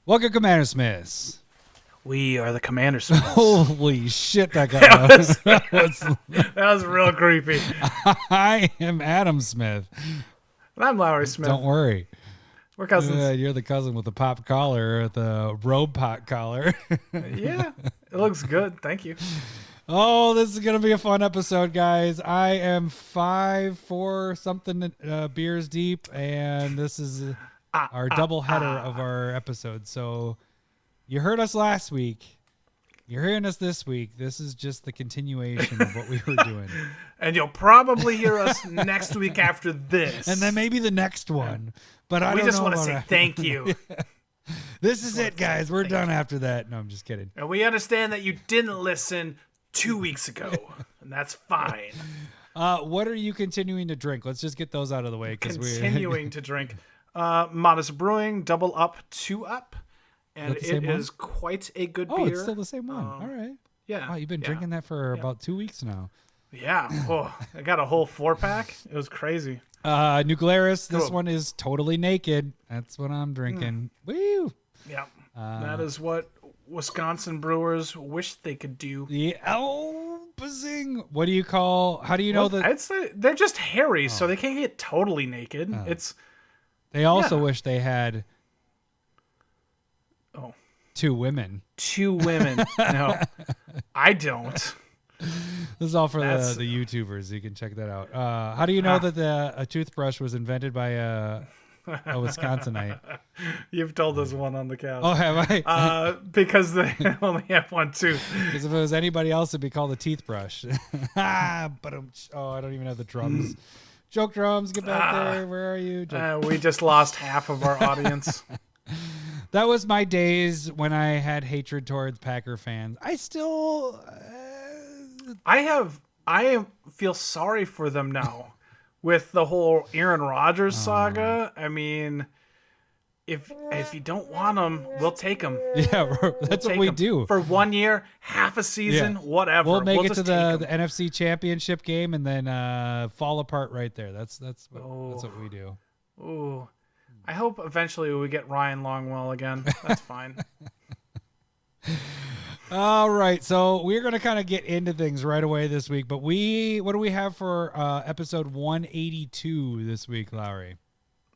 Welcome, CommanderSmiths. We are the CommanderSmiths. Holy shit, that got that was real creepy. I am Adam Smith. And I'm Lowery Smith. Don't worry. We're cousins. You're the cousin with the pop collar, the robe pot collar. Yeah, it looks good. Thank you. Oh, this is going to be a fun episode, guys. I am 5-4 something beers deep, and this is our double header of our episode. So you heard us last week. You're hearing us this week. This is just the continuation of what we were doing. And you'll probably hear us next week after this. And then maybe the next one. But I don't know. We just want to say thank you. This is it, guys. We're done after that. No, I'm just kidding. And we understand that you didn't listen 2 weeks ago, and that's fine. What are you continuing to drink? Let's just get those out of the way. Continuing to drink. Modest Brewing, Double Up, 2 Up. And it is quite a good beer. Oh, it's still the same one. All right. Yeah. Wow, you've been drinking that for about 2 weeks now. Yeah. Oh, I got a whole 4-pack. It was crazy. Nuclearis, this one is totally naked. That's what I'm drinking. Woo! Yeah. That is what Wisconsin brewers wish they could do. Bazing. What do you call? How do you know that? I'd say they're just hairy, so they can't get totally naked. They also wish they had 2 women. 2 women. No, I don't. This is all for the YouTubers. You can check that out. How do you know that a toothbrush was invented by a Wisconsinite? You've told us one on the couch. Oh, have I? Because they only have one tooth. Because if it was anybody else, it'd be called a teeth brush. I don't even have the drums. Joke drums, get back there. Where are you? We just lost half of our audience. That was my days when I had hatred towards Packer fans. I still... I feel sorry for them now with the whole Aaron Rodgers saga. I mean, if you don't want them, we'll take them. Yeah, that's what we do. For 1 year, half a season, whatever. We'll make it to the NFC Championship game and then fall apart right there. That's what we do. Ooh. I hope eventually we get Ryan Longwell again. That's fine. All right, so we're going to kind of get into things right away this week, but what do we have for episode 182 this week, Lowery?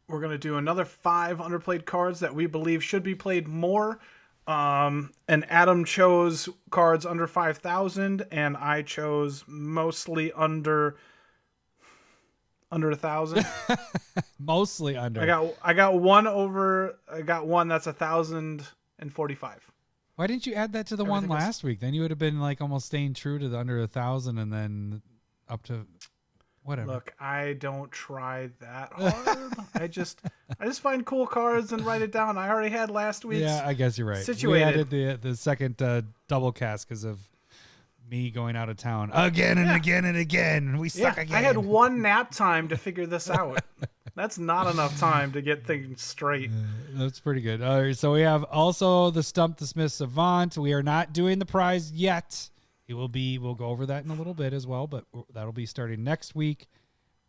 We're going to do another 5 underplayed cards that we believe should be played more. And Adam chose cards under 5,000, and I chose mostly under 1,000. Mostly under. I got one over. I got one that's 1,045. Why didn't you add that to the one last week? Then you would have been like almost staying true to the under 1,000 and then up to whatever. Look, I don't try that hard. I just find cool cards and write it down. I already had last week's. Yeah, I guess you're right. Situated. We added the second double cast because of me going out of town again and again and again. We suck again. I had one nap time to figure this out. That's not enough time to get things straight. That's pretty good. All right, so we have also the Stump the Smith Savant. We are not doing the prize yet. We'll go over that in a little bit as well, but that'll be starting next week.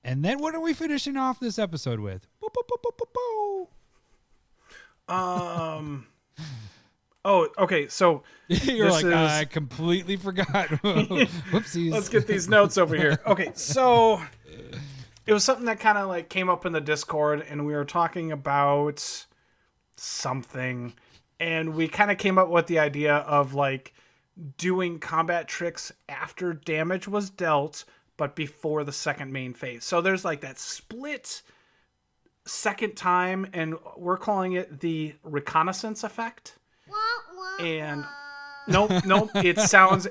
And then what are we finishing off this episode with? Oh, okay. So you're like, I completely forgot. Whoopsies. Let's get these notes over here. Okay, so it was something that kind of like came up in the Discord, and we were talking about something, and we kind of came up with the idea of like doing combat tricks after damage was dealt, but before the second main phase. So there's like that split second time, and we're calling it the Reconnaissance Effect. And nope. It sounds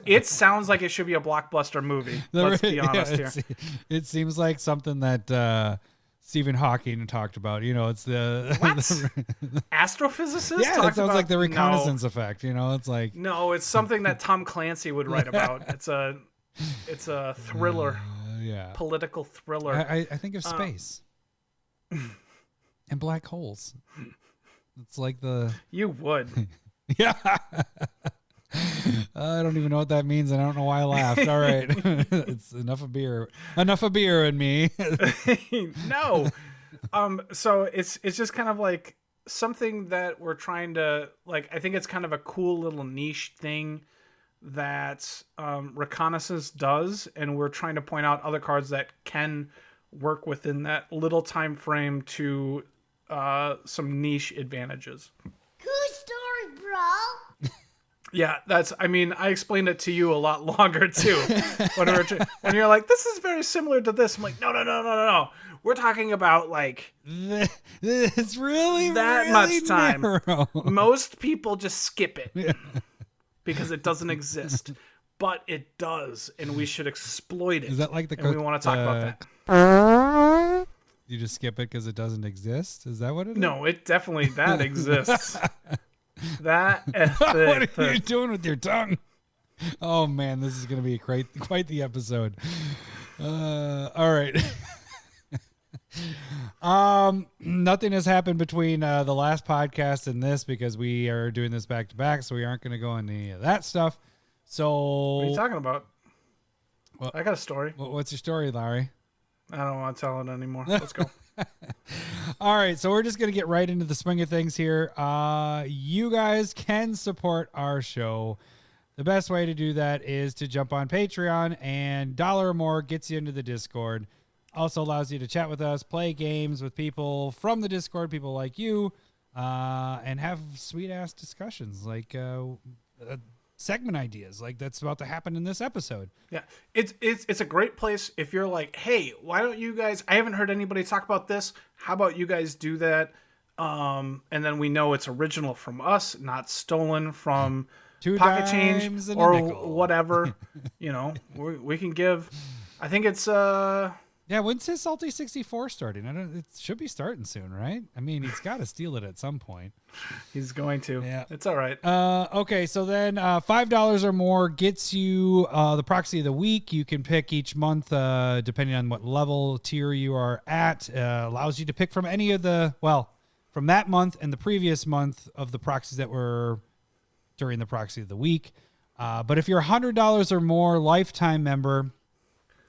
like it should be a blockbuster movie. Let's be honest here. It seems like something that Stephen Hawking talked about. You know, it's the what? Astrophysicist? Yeah, it sounds like the Reconnaissance Effect. You know, it's like it's something that Tom Clancy would write about. It's a thriller, political thriller. I think of space and black holes. It's like you would. Yeah. I don't even know what that means, and I don't know why I laughed. All right. It's enough of beer in me. No. So it's just kind of like something that we're trying to like. I think it's kind of a cool little niche thing that Reconnaissance does, and we're trying to point out other cards that can work within that little time frame to some niche advantages. Cool story, bro. Yeah, I mean, I explained it to you a lot longer too. When you're like, this is very similar to this. I'm like, no. We're talking about like it's really that really much time. narrow. Most people just skip it because it doesn't exist, but it does, and we should exploit it. Is that like the? And we want to talk about that. You just skip it because it doesn't exist? Is that what it is? No, it definitely that exists. That what are you doing with your tongue? Oh man, this is going to be quite the episode. All right. Nothing has happened between the last podcast and this because we are doing this back to back, so we aren't going to go into any of that stuff. So what are you talking about? Well, I got a story. What's your story, Lowery? I don't want to tell it anymore. Let's go. All right, so we're just going to get right into the swing of things here. You guys can support our show. The best way to do that is to jump on Patreon, and $1 or more gets you into the Discord. Also allows you to chat with us, play games with people from the Discord, people like you, and have sweet-ass discussions like segment ideas like that's about to happen in this episode. Yeah, it's a great place if you're like, hey, why don't you guys, I haven't heard anybody talk about this, how about you guys do that, and then we know it's original from us, not stolen from Pocket Change or whatever. You know, we can give, I think it's yeah, when's his Salty 64 starting? It should be starting soon, right? I mean, he's got to steal it at some point. He's going to. Yeah. It's all right. Okay, so then $5 or more gets you the Proxy of the Week. You can pick each month depending on what level tier you are at. Allows you to pick from any of from that month and the previous month of the proxies that were during the Proxy of the Week. But if you're a $100 or more lifetime member,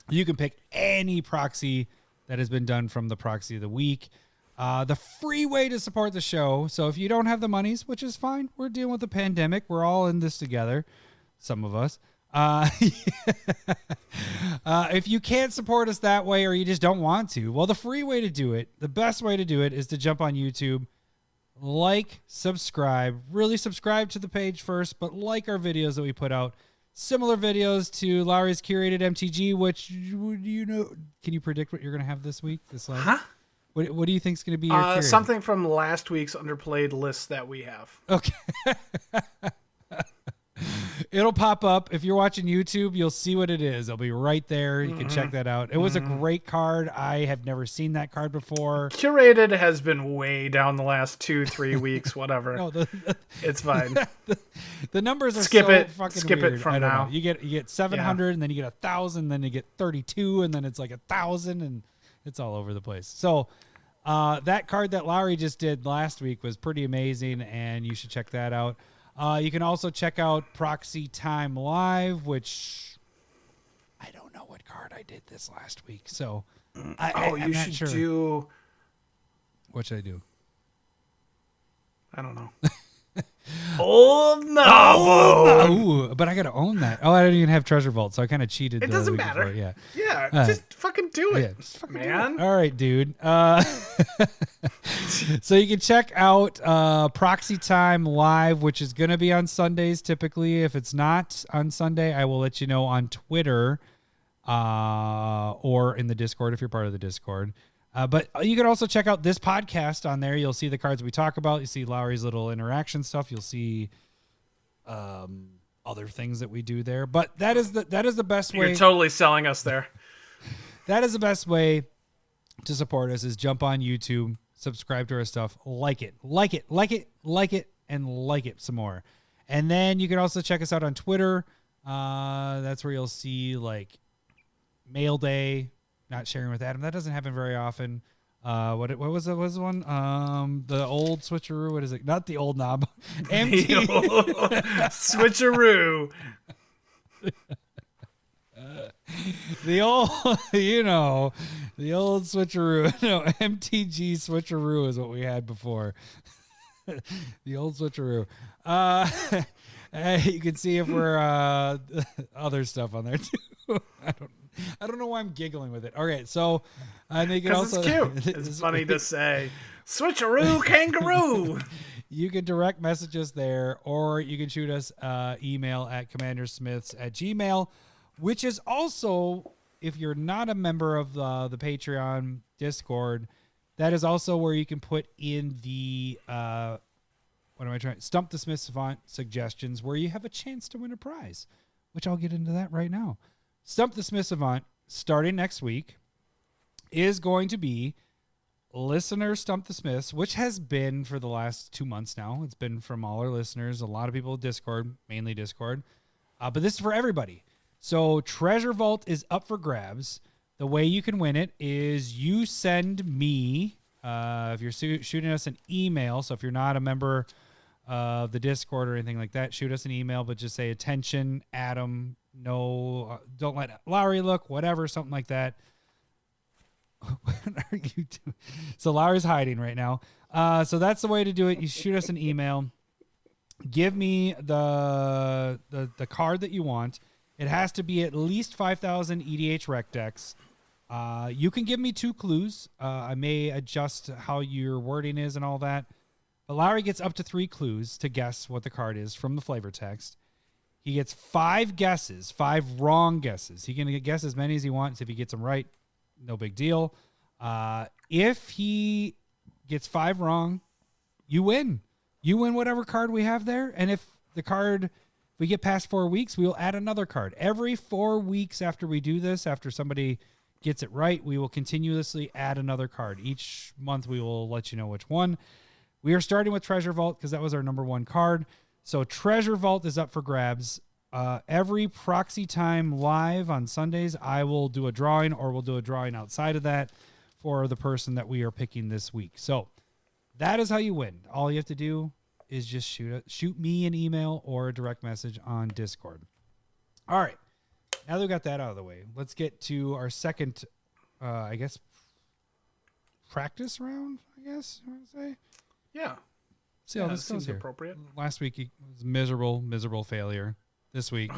you can pick any proxy that has been done from the Proxy of the Week. The free way to support the show. So if you don't have the monies, which is fine, we're dealing with the pandemic. We're all in this together. Some of us. If you can't support us that way or you just don't want to, well, the free way to do it, the best way to do it is to jump on YouTube, like, subscribe, really subscribe to the page first, but like our videos that we put out. Similar videos to Lowery's Curated MTG, which, can you predict what you're going to have this week? Huh? What do you think is going to be your curated? Something from last week's Underplayed list that we have. Okay. It'll pop up. If you're watching YouTube, you'll see what it is. It'll be right there. You can check that out. It was a great card. I have never seen that card before. Curated has been way down the last 2-3 weeks, whatever. No, it's fine. The numbers are skip so it. fucking Skip weird. it from I don't now. know. You get 700, and then you get 1,000, then you get 32, and then it's like 1,000, and it's all over the place. So that card that Lowery just did last week was pretty amazing, and you should check that out. You can also check out Proxy Time Live, which I don't know what card I did this last week. So you should do. What should I do? I don't know. Old Novo. Ooh, but I got to own that. Oh, I didn't even have Treasure Vault, so I kind of cheated. It doesn't matter. Yeah. Yeah, just fucking do it. Yeah, just fucking man. Do it. All right, dude. So you can check out Proxy Time Live, which is going to be on Sundays typically. If it's not on Sunday, I will let you know on Twitter or in the Discord if you're part of the Discord. But you can also check out this podcast on there. You'll see the cards we talk about. You see Lowery's little interaction stuff. You'll see other things that we do there. But that is the best way. You're totally selling us there. That is the best way to support us is jump on YouTube, subscribe to our stuff, like it, and like it some more. And then you can also check us out on Twitter. That's where you'll see like Mail Day, not sharing with Adam. That doesn't happen very often. What was the one? The old switcheroo. What is it? Not the old knob. MT switcheroo. The old, the old switcheroo. No, MTG switcheroo is what we had before. The old switcheroo. You can see if we're other stuff on there too. I don't know why I'm giggling with it. Okay, so I think it also it's cute. It's funny to say. Switcheroo kangaroo. You can direct message us there, or you can shoot us email at CommanderSmiths@gmail.com, which is also, if you're not a member of the Patreon Discord, that is also where you can put in the Stump the Smith Savant suggestions, where you have a chance to win a prize, which I'll get into that right now. Stump the Smith Savant, starting next week, is going to be listener Stump the Smiths, which has been for the last 2 months now. It's been from all our listeners, a lot of people at Discord, mainly Discord. But this is for everybody. So Treasure Vault is up for grabs. The way you can win it is you send me, if you're shooting us an email, so if you're not a member of the Discord or anything like that, shoot us an email, but just say, attention, Adam, no, don't let Lowery look, whatever, something like that. What are you doing? So Lowery's hiding right now. So that's the way to do it. You shoot us an email. Give me the card that you want. It has to be at least 5,000 EDH rec decks. You can give me 2 clues. I may adjust how your wording is and all that. But Lowery gets up to 3 clues to guess what the card is from the flavor text. He gets 5 guesses, 5 wrong guesses. He can guess as many as he wants. If he gets them right, no big deal. If he gets 5 wrong, you win. You win whatever card we have there. And if we get past 4 weeks, we will add another card. Every 4 weeks after we do this, after somebody gets it right, we will continuously add another card. Each month we will let you know which one. We are starting with Treasure Vault because that was our number 1 card. So Treasure Vault is up for grabs. Every Proxy Time live on Sundays, I will do a drawing, or we'll do a drawing outside of that for the person that we are picking this week. So that is how you win. All you have to do is just shoot me an email or a direct message on Discord. All right. Now that we got that out of the way, let's get to our second, practice round, I guess you want to say? Yeah. See how this goes here. Appropriate. Last week it was miserable failure. This week,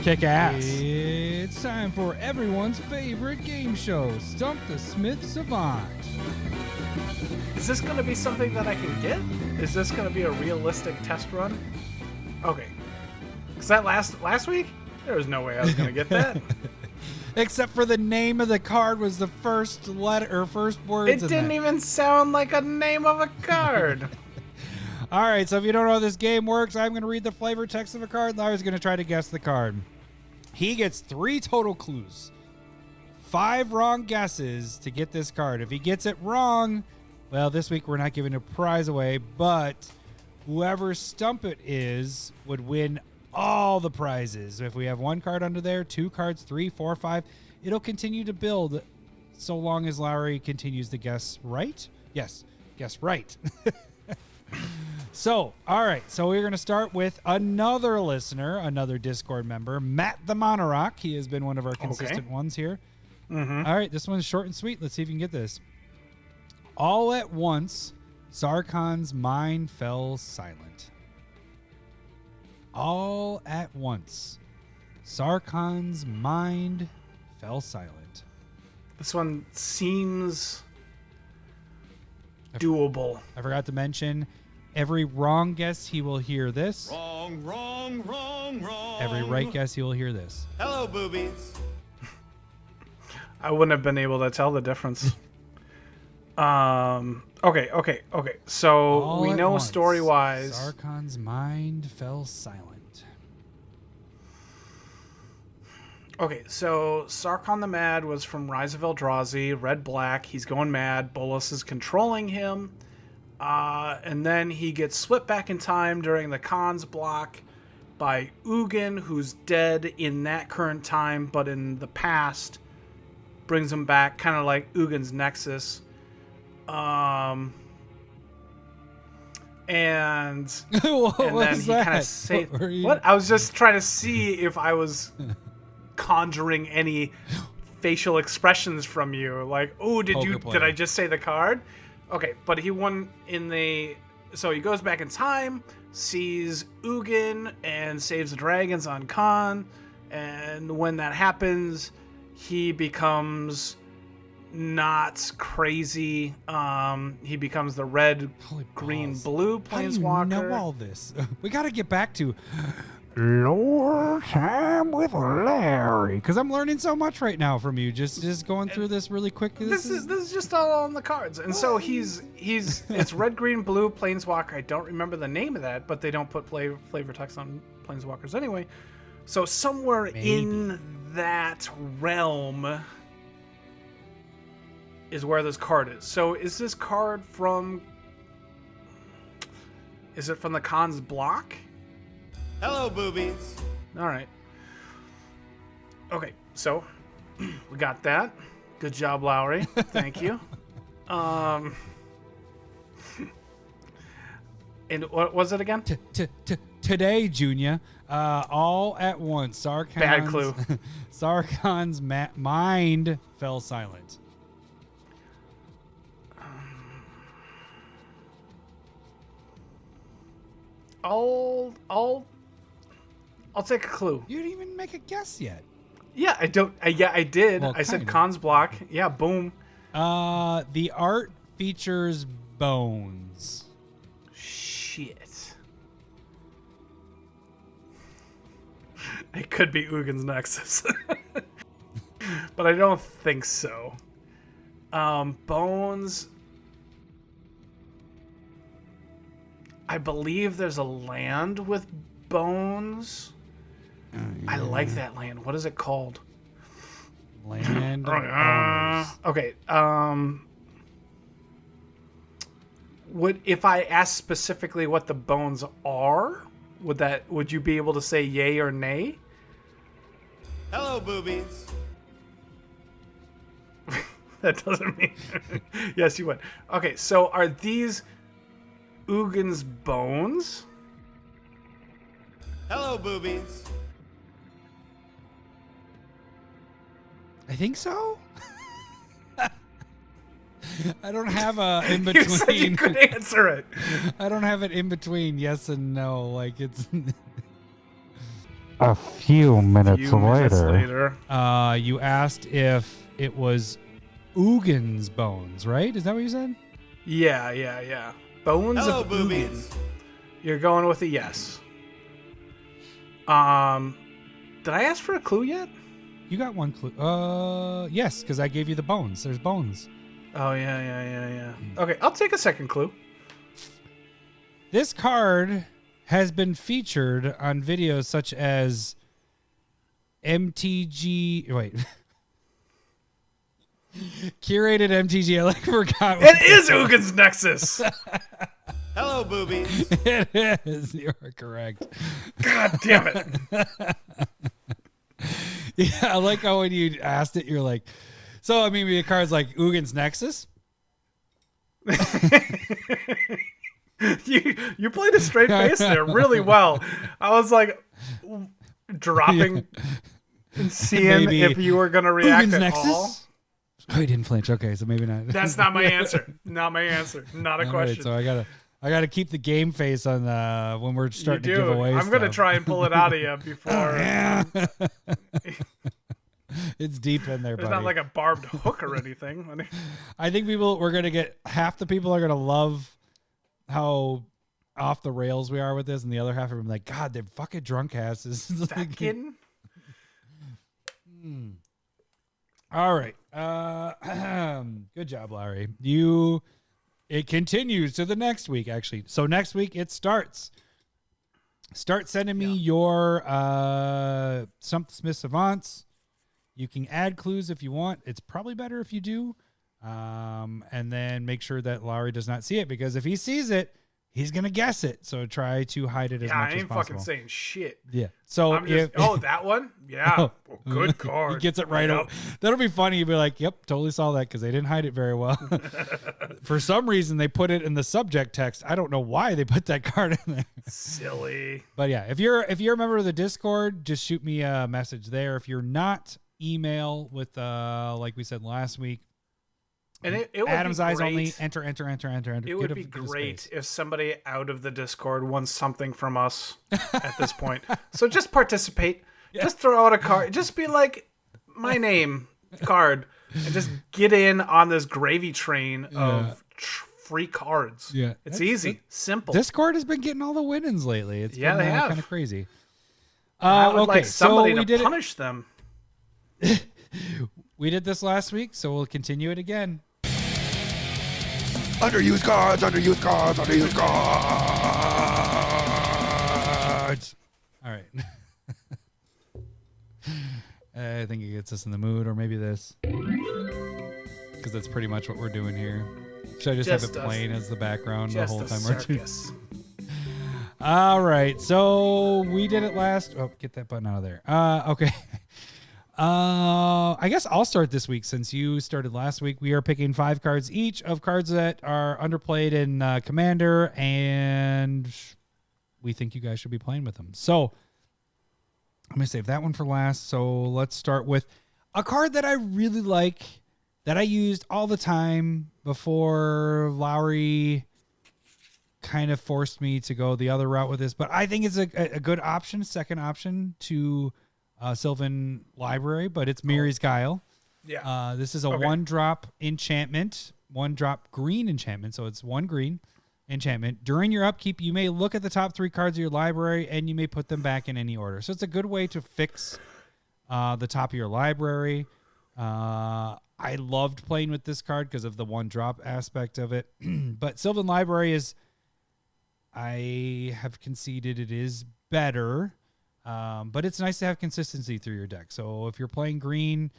kick ass. It's time for everyone's favorite game show, Stump the Smith Savant. Is this going to be something that I can get? Is this going to be a realistic test run? Okay. Because that last week, there was no way I was going to get that. Except for the name of the card was the first letter or first words. It didn't even sound like a name of a card. All right, so if you don't know how this game works, I'm going to read the flavor text of a card. Larry's going to try to guess the card. He gets 3 total clues. 5 wrong guesses to get this card. If he gets it wrong, well, this week we're not giving a prize away, but whoever Stump it is would win all the prizes. If we have 1 card under there, 2 cards, 3, 4, 5, it'll continue to build so long as Lowery continues to guess right. Yes, guess right. So, all right. So we're going to start with another listener, another Discord member, Matt the Monorock. He has been one of our consistent ones here. Mm-hmm. All right. This one's short and sweet. Let's see if you can get this. All at once, Sarkhan's mind fell silent. All at once, Sarkhan's mind fell silent. This one seems doable. I forgot to mention, every wrong guess, he will hear this. Wrong. Every right guess, he will hear this. Hello, boobies. I wouldn't have been able to tell the difference. Okay. So All we at know once, story-wise. Sarkhan's mind fell silent. Okay, so Sarkhan the Mad was from Rise of Eldrazi, red-black. He's going mad. Bolas is controlling him. And then he gets slipped back in time during the Khan's block by Ugin, who's dead in that current time, but in the past brings him back, kind of like Ugin's Nexus. And then he kind of saved... What? I was just trying to see if I was conjuring any facial expressions from you. Like, oh, did I just say the card? Okay, but he won in the So he goes back in time, sees Ugin, and saves the dragons on Khan. And when that happens, he becomes not crazy. He becomes the red, green, blue planeswalker. How do you know all this? We got to get back to Lore Time with Larry, because I'm learning so much right now from you. Just going through this really quick. This is just all on the cards. And so he's it's red, green, blue planeswalker. I don't remember the name of that, but they don't put flavor text on planeswalkers anyway. So somewhere in that realm is where this card is. So is this card from? Is it from the Khan's block? Hello, boobies. All right. Okay, so we got that. Good job, Lowery. Thank you. And what was it again? Today, Junior, all at once, Sarkhan's Bad clue. Sarkhan's mind fell silent. I'll take a clue. You didn't even make a guess yet. Yeah, I don't. Yeah, I did. Well, I said kind of. Khan's block. Yeah, boom. The art features bones. Shit. It could be Ugin's Nexus. But I don't think so. Bones. I believe there's a land with bones. I like that land. What is it called? Land of bones. Okay. If I ask specifically what the bones are, would you be able to say yay or nay? Hello, boobies. That doesn't mean. Yes, you would. Okay, so are these Ugin's bones? Hello, boobies. I think so. I don't have a in You said you between. could answer it. I don't have it in between yes and no. Like it's. A few minutes later. You asked if it was Ugin's bones, right? Is that what you said? Yeah. Bones Hello, of boobies. Ugin. You're going with a yes. Did I ask for a clue yet? You got one clue. Yes, because I gave you the bones. There's bones. Oh, yeah. Okay, I'll take a second clue. This card has been featured on videos such as MTG. Wait. Curated MTG. I forgot. It is Ugin's Nexus. Hello, boobies. It is. You're correct. God damn it. Yeah, I like how when you asked it, you're like, so I mean, the card's like Ugin's Nexus. You played a straight face there really well. I was like dropping and seeing Maybe if you were going to react Ugin's at Nexus? all. Oh, he didn't flinch. Okay, so maybe not. That's not my answer. Not my answer. Not a All question. right, so I gotta keep the game face on when we're You starting to do. give away. I'm going to stuff. try and pull it out of you before. Yeah. It's deep in there, There's buddy. not like a barbed hook or anything. I think we're gonna get half the people are gonna love how off the rails we are with this, and the other half are gonna be like, God, they're fucking drunk asses. That kidding? All right. Good job, Larry. It continues to the next week, actually. So next week it starts. Start sending me your Smith Savants. You can add clues if you want. It's probably better if you do. And then make sure that Lowery does not see it, because if he sees it, he's going to guess it. So try to hide it as much I as ain't possible. fucking saying shit. Yeah. So I'm just, that one? Yeah. Oh. Good card. He gets it right Yep. up. That'll be funny. You'll be like, yep, totally saw that, because they didn't hide it very well. For some reason, they put it in the subject text. I don't know why they put that card in there. Silly. But yeah, if you're a member of the Discord, just shoot me a message there. If you're not, email with like we said last week, And it would Adam's be eyes great. only. Enter. It would be great if somebody out of the Discord wants something from us at this point. So just participate. Yeah. Just throw out a card. Just be like, my name card, and just get in on this gravy train of free cards. Yeah, it's easy, simple. Discord has been getting all the win-ins lately. It's been kind of crazy. I would like somebody to punish them. We did this last week, so we'll continue it again. Underused cards. All right. I think it gets us in the mood, or maybe this, because that's pretty much what we're doing here. Should I just have it playing as the background the whole time? All right, so we did it last. Oh, get that button out of there. Okay. I guess I'll start this week since you started last week. We are picking 5 cards each of cards that are underplayed in Commander, and we think you guys should be playing with them. So I'm going to save that one for last. So let's start with a card that I really like, that I used all the time before Lowery kind of forced me to go the other route with this. But I think it's a good option, second option to Sylvan Library, but it's Miri's Guile. Yeah. This is a 1-drop enchantment, 1-drop green enchantment. So it's 1 green enchantment. During your upkeep, you may look at the top 3 cards of your library and you may put them back in any order. So it's a good way to fix the top of your library. I loved playing with this card because of the 1-drop aspect of it. But Sylvan Library is, I have conceded it is better. But it's nice to have consistency through your deck. So if you're playing green,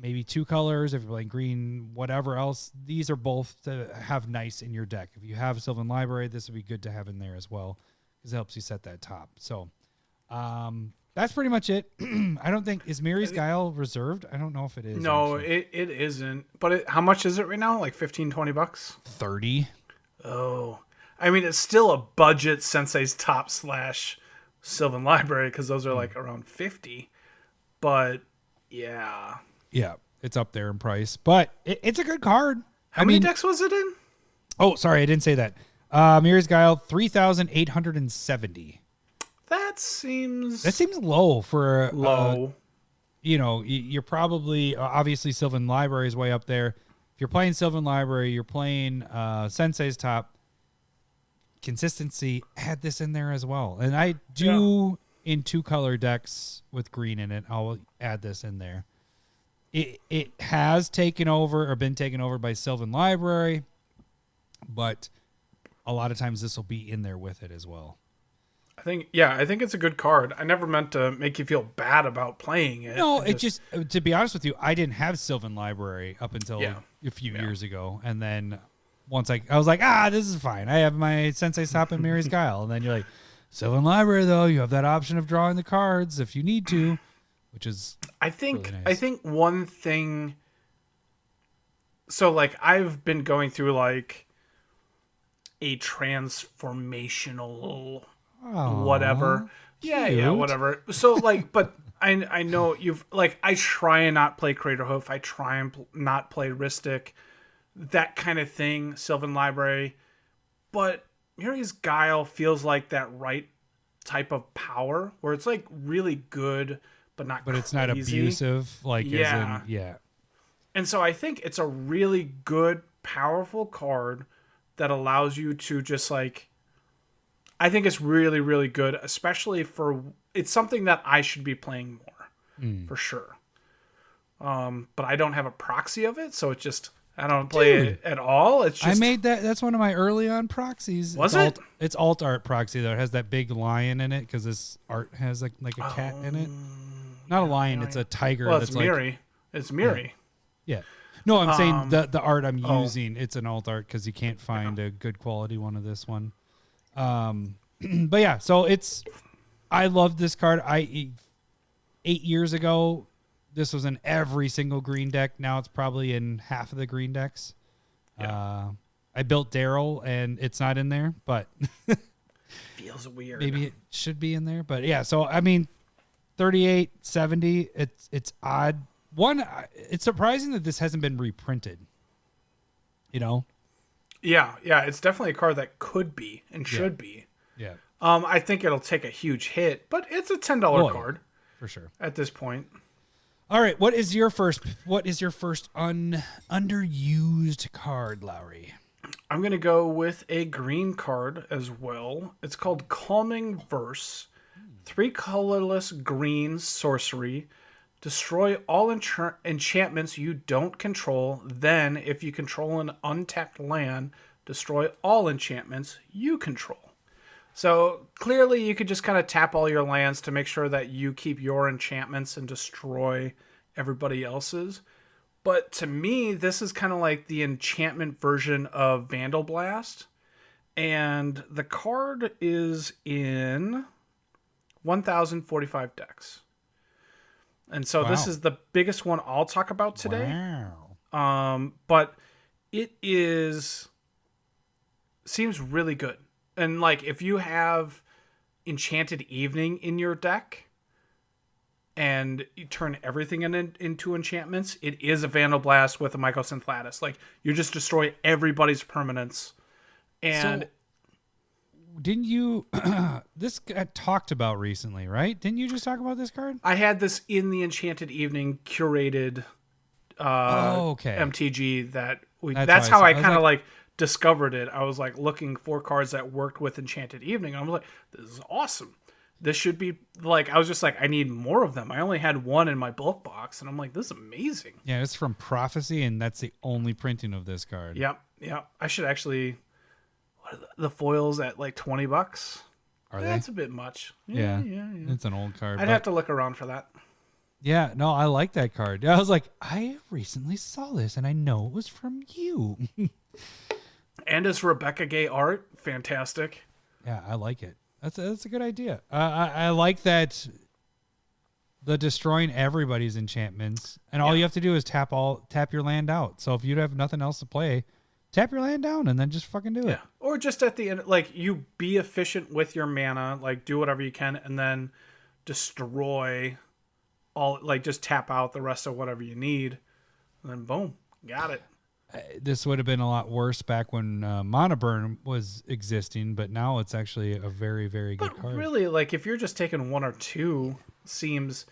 maybe 2 colors. If you're playing green, whatever else, these are both to have nice in your deck. If you have Sylvan Library, this would be good to have in there as well because it helps you set that top. So that's pretty much it. I don't think, is Miri's Guile reserved? I don't know if it is. No, it isn't. But how much is it right now? Like $15-$20? 30. Oh, I mean, it's still a budget Sensei's top / Sylvan Library because those are like around 50. But yeah, it's up there in price, but it's a good card. How many decks was it in? Oh, sorry, I didn't say that. Miri's Guile 3,870. That seems low for low. You're probably obviously Sylvan Library is way up there. If you're playing Sylvan Library, you're playing Sensei's top. Consistency, add this in there as well. And I do in 2-color decks with green in it. I'll add this in there. It has taken over or been taken over by Sylvan Library, but a lot of times this will be in there with it as well. I think it's a good card. I never meant to make you feel bad about playing it. No, it just to be honest with you, I didn't have Sylvan Library up until a few years ago, and then once I was like, this is fine. I have my Sensei's Top and Miri's Guile. And then you're like, Sylvan Library, though, you have that option of drawing the cards if you need to, which is I think really nice. I think one thing. So like I've been going through like a transformational whatever. Yeah, whatever. So like, but I know you've like I try and not play Craterhoof. I try and not play Ristic. That kind of thing, Sylvan Library. But Miri's Guile feels like that right type of power where it's like really good, but not crazy. It's not abusive. Like, as in. And so I think it's a really good, powerful card that allows you to just like, I think it's really, really good, especially it's something that I should be playing more for sure. But I don't have a proxy of it. So it's just, I don't play it at all. It's just, I made that. That's one of my early on proxies. It's alt art proxy though. It has that big lion in it because this art has like a cat in it. Not a lion. It's a tiger. Well, it's Miri. It's Miri. Yeah. No, I'm saying the art I'm using. It's an alt art because you can't find a good quality one of this one. But yeah, so I love this card. 8 years ago, this was in every single green deck. Now it's probably in half of the green decks. Yeah. I built Daryl, and it's not in there, but feels weird. Maybe it should be in there. But yeah, so I mean, 38, 70. It's odd. One, it's surprising that this hasn't been reprinted. Yeah, it's definitely a card that could be and should be. Yeah. I think it'll take a huge hit, but it's a $10 card for sure at this point. All right, what is your first underused card, Lowery? I'm going to go with a green card as well. It's called Calming Verse. 3 colorless green sorcery. Destroy all enchantments you don't control. Then, if you control an untapped land, destroy all enchantments you control. So, clearly you could just kind of tap all your lands to make sure that you keep your enchantments and destroy everybody else's. But to me, this is kind of like the enchantment version of Vandal Blast. And the card is in 1,045 decks. And so this is the biggest one I'll talk about today. Wow. But it seems really good. And like if you have Enchanted Evening in your deck and you turn everything into enchantments, it is a Vandal Blast with a Mycosynth Lattice. Like you just destroy everybody's permanents. And so, didn't you this got talked about recently, right? Didn't you just talk about this card? I had this in the Enchanted Evening curated MTG that's how I kind of like discovered it. I was like looking for cards that worked with Enchanted Evening. I was like, this is awesome. This should be like, I was just like, I need more of them. I only had one in my bulk box and I'm like, this is amazing. Yeah, it's from Prophecy and that's the only printing of this card. Yep. I should actually, what are the foils at like $20? Are they? That's a bit much. Yeah. It's an old card. I'd have to look around for that. Yeah, no, I like that card. I was like, I recently saw this and I know it was from you. And as Rebecca Gay art, fantastic. Yeah, I like it. That's a good idea. I like that the destroying everybody's enchantments, and all you have to do is tap your land out. So if you have nothing else to play, tap your land down and then just fucking do it. Or just at the end, like you be efficient with your mana, like do whatever you can, and then destroy all, like just tap out the rest of whatever you need, and then boom, got it. This would have been a lot worse back when Mana Burn was existing, but now it's actually a very, very good card. Really, like if you're just taking one or two, seems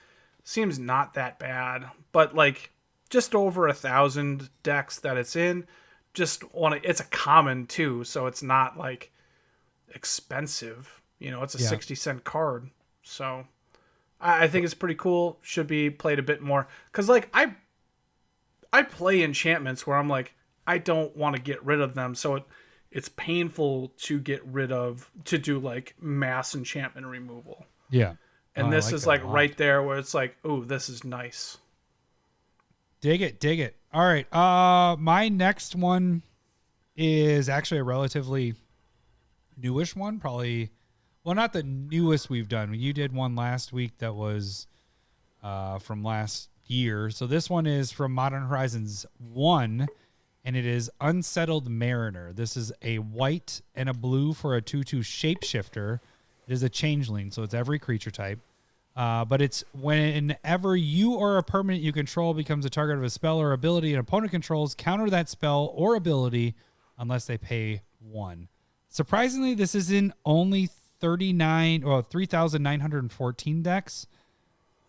not that bad. But like just over 1,000 decks that it's in, it's a common too, so it's not like expensive. It's a 60-cent card, so I think it's pretty cool. Should be played a bit more because like I play enchantments where I'm like, I don't want to get rid of them. So it's painful to do like mass enchantment removal. Yeah. And this is like right there where it's like, oh, this is nice. Dig it. All right. My next one is actually a relatively newish one. Probably, well, not the newest we've done. You did one last week that was from last year. So this one is from Modern Horizons 1, and it is Unsettled Mariner. This is a white and a blue for a 2/2 shapeshifter. It is a changeling, so it's every creature type. But it's whenever you or a permanent you control becomes a target of a spell or ability an opponent controls, counter that spell or ability unless they pay 1. Surprisingly, this is in only 3,914 decks.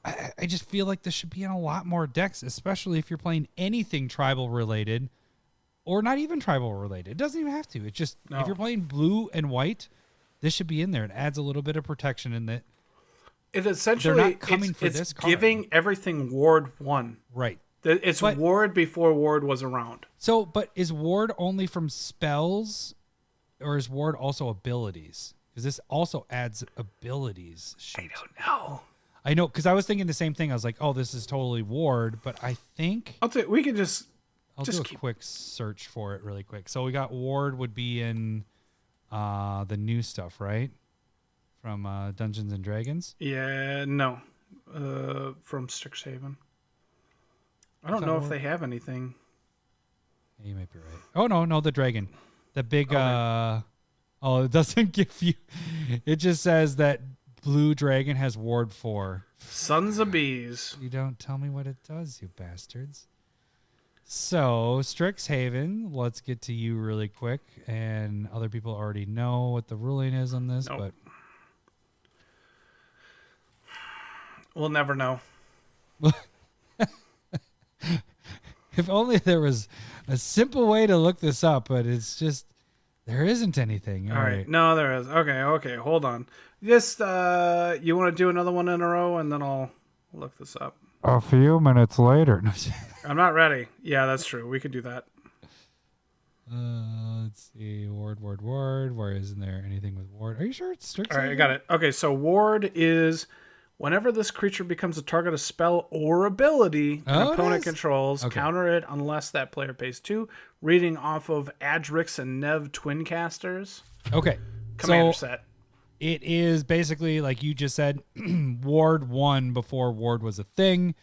I just feel like this should be in a lot more decks, especially if you're playing anything tribal related or not even tribal related. It doesn't even have to. It's just if you're playing blue and white, this should be in there. It adds a little bit of protection in that. It essentially it's giving everything Ward 1. Right. It's Ward before Ward was around. So, but is Ward only from spells or is Ward also abilities? Because this also adds abilities. I don't know. I know, because I was thinking the same thing. I was like, "Oh, this is totally Ward," but I think I'll do a quick search for it really quick. So we got Ward would be in the new stuff, right? From Dungeons and Dragons. Yeah, no, from Strixhaven. I don't know if they have anything. Yeah, you might be right. Oh no, the dragon, the big. Okay. It doesn't give you. It just says that Blue Dragon has Ward 4. Sons of bees. You don't tell me what it does, you bastards. So, Strixhaven, let's get to you really quick. And other people already know what the ruling is on this, Nope. but We'll never know. if only there was a simple way to look this up, but it's just there isn't anything. All right. No, there is. Okay. Hold on. Just you want to do another one in a row, and then I'll look this up. A few minutes later. I'm not ready. Yeah, that's true. We could do that. Let's see. Ward. Where isn't there anything with Ward? Are you sure it's Strixhaven? All right, I got it. Okay, so Ward is whenever this creature becomes a target of spell or ability an opponent controls, counter it unless that player pays 2. Reading off of Adrix and Nev Twin Casters. Okay. Commander set. It is basically, like you just said, Ward 1 before Ward was a thing.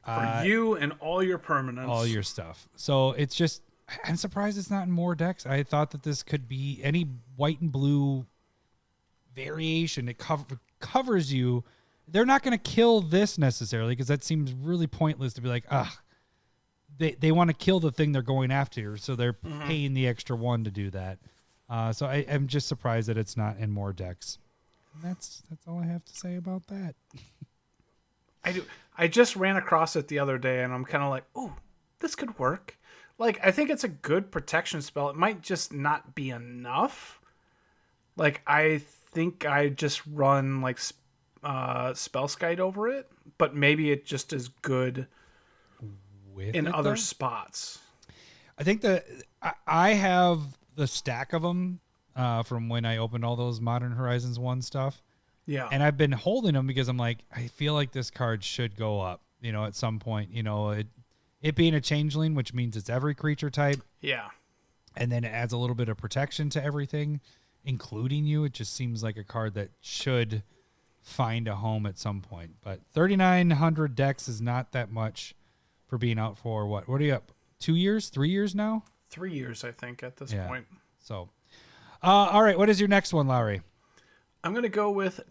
For you and all your permanents. All your stuff. So it's just, I'm surprised it's not in more decks. I thought that this could be any white and blue variation. It covers you. They're not going to kill this necessarily because that seems really pointless to be like, they want to kill the thing they're going after. So they're paying the extra 1 to do that. So I'm just surprised that it's not in more decks. And that's all I have to say about that. I just ran across it the other day, and I'm kind of like, ooh, this could work. Like, I think it's a good protection spell. It might just not be enough. Like, I think I just run, like, Spellskite over it, but maybe it just is good in other spots. I think that I have the stack of them from when I opened all those Modern Horizons 1 stuff. Yeah. And I've been holding them because I'm like, I feel like this card should go up, at some point, it being a changeling, which means it's every creature type. Yeah. And then it adds a little bit of protection to everything, including you. It just seems like a card that should find a home at some point. But 3,900 decks is not that much for being out for what? What are you up? 2 years? 3 years now? 3 years, I think, at this point. So, all right. What is your next one, Lowery? I'm going to go with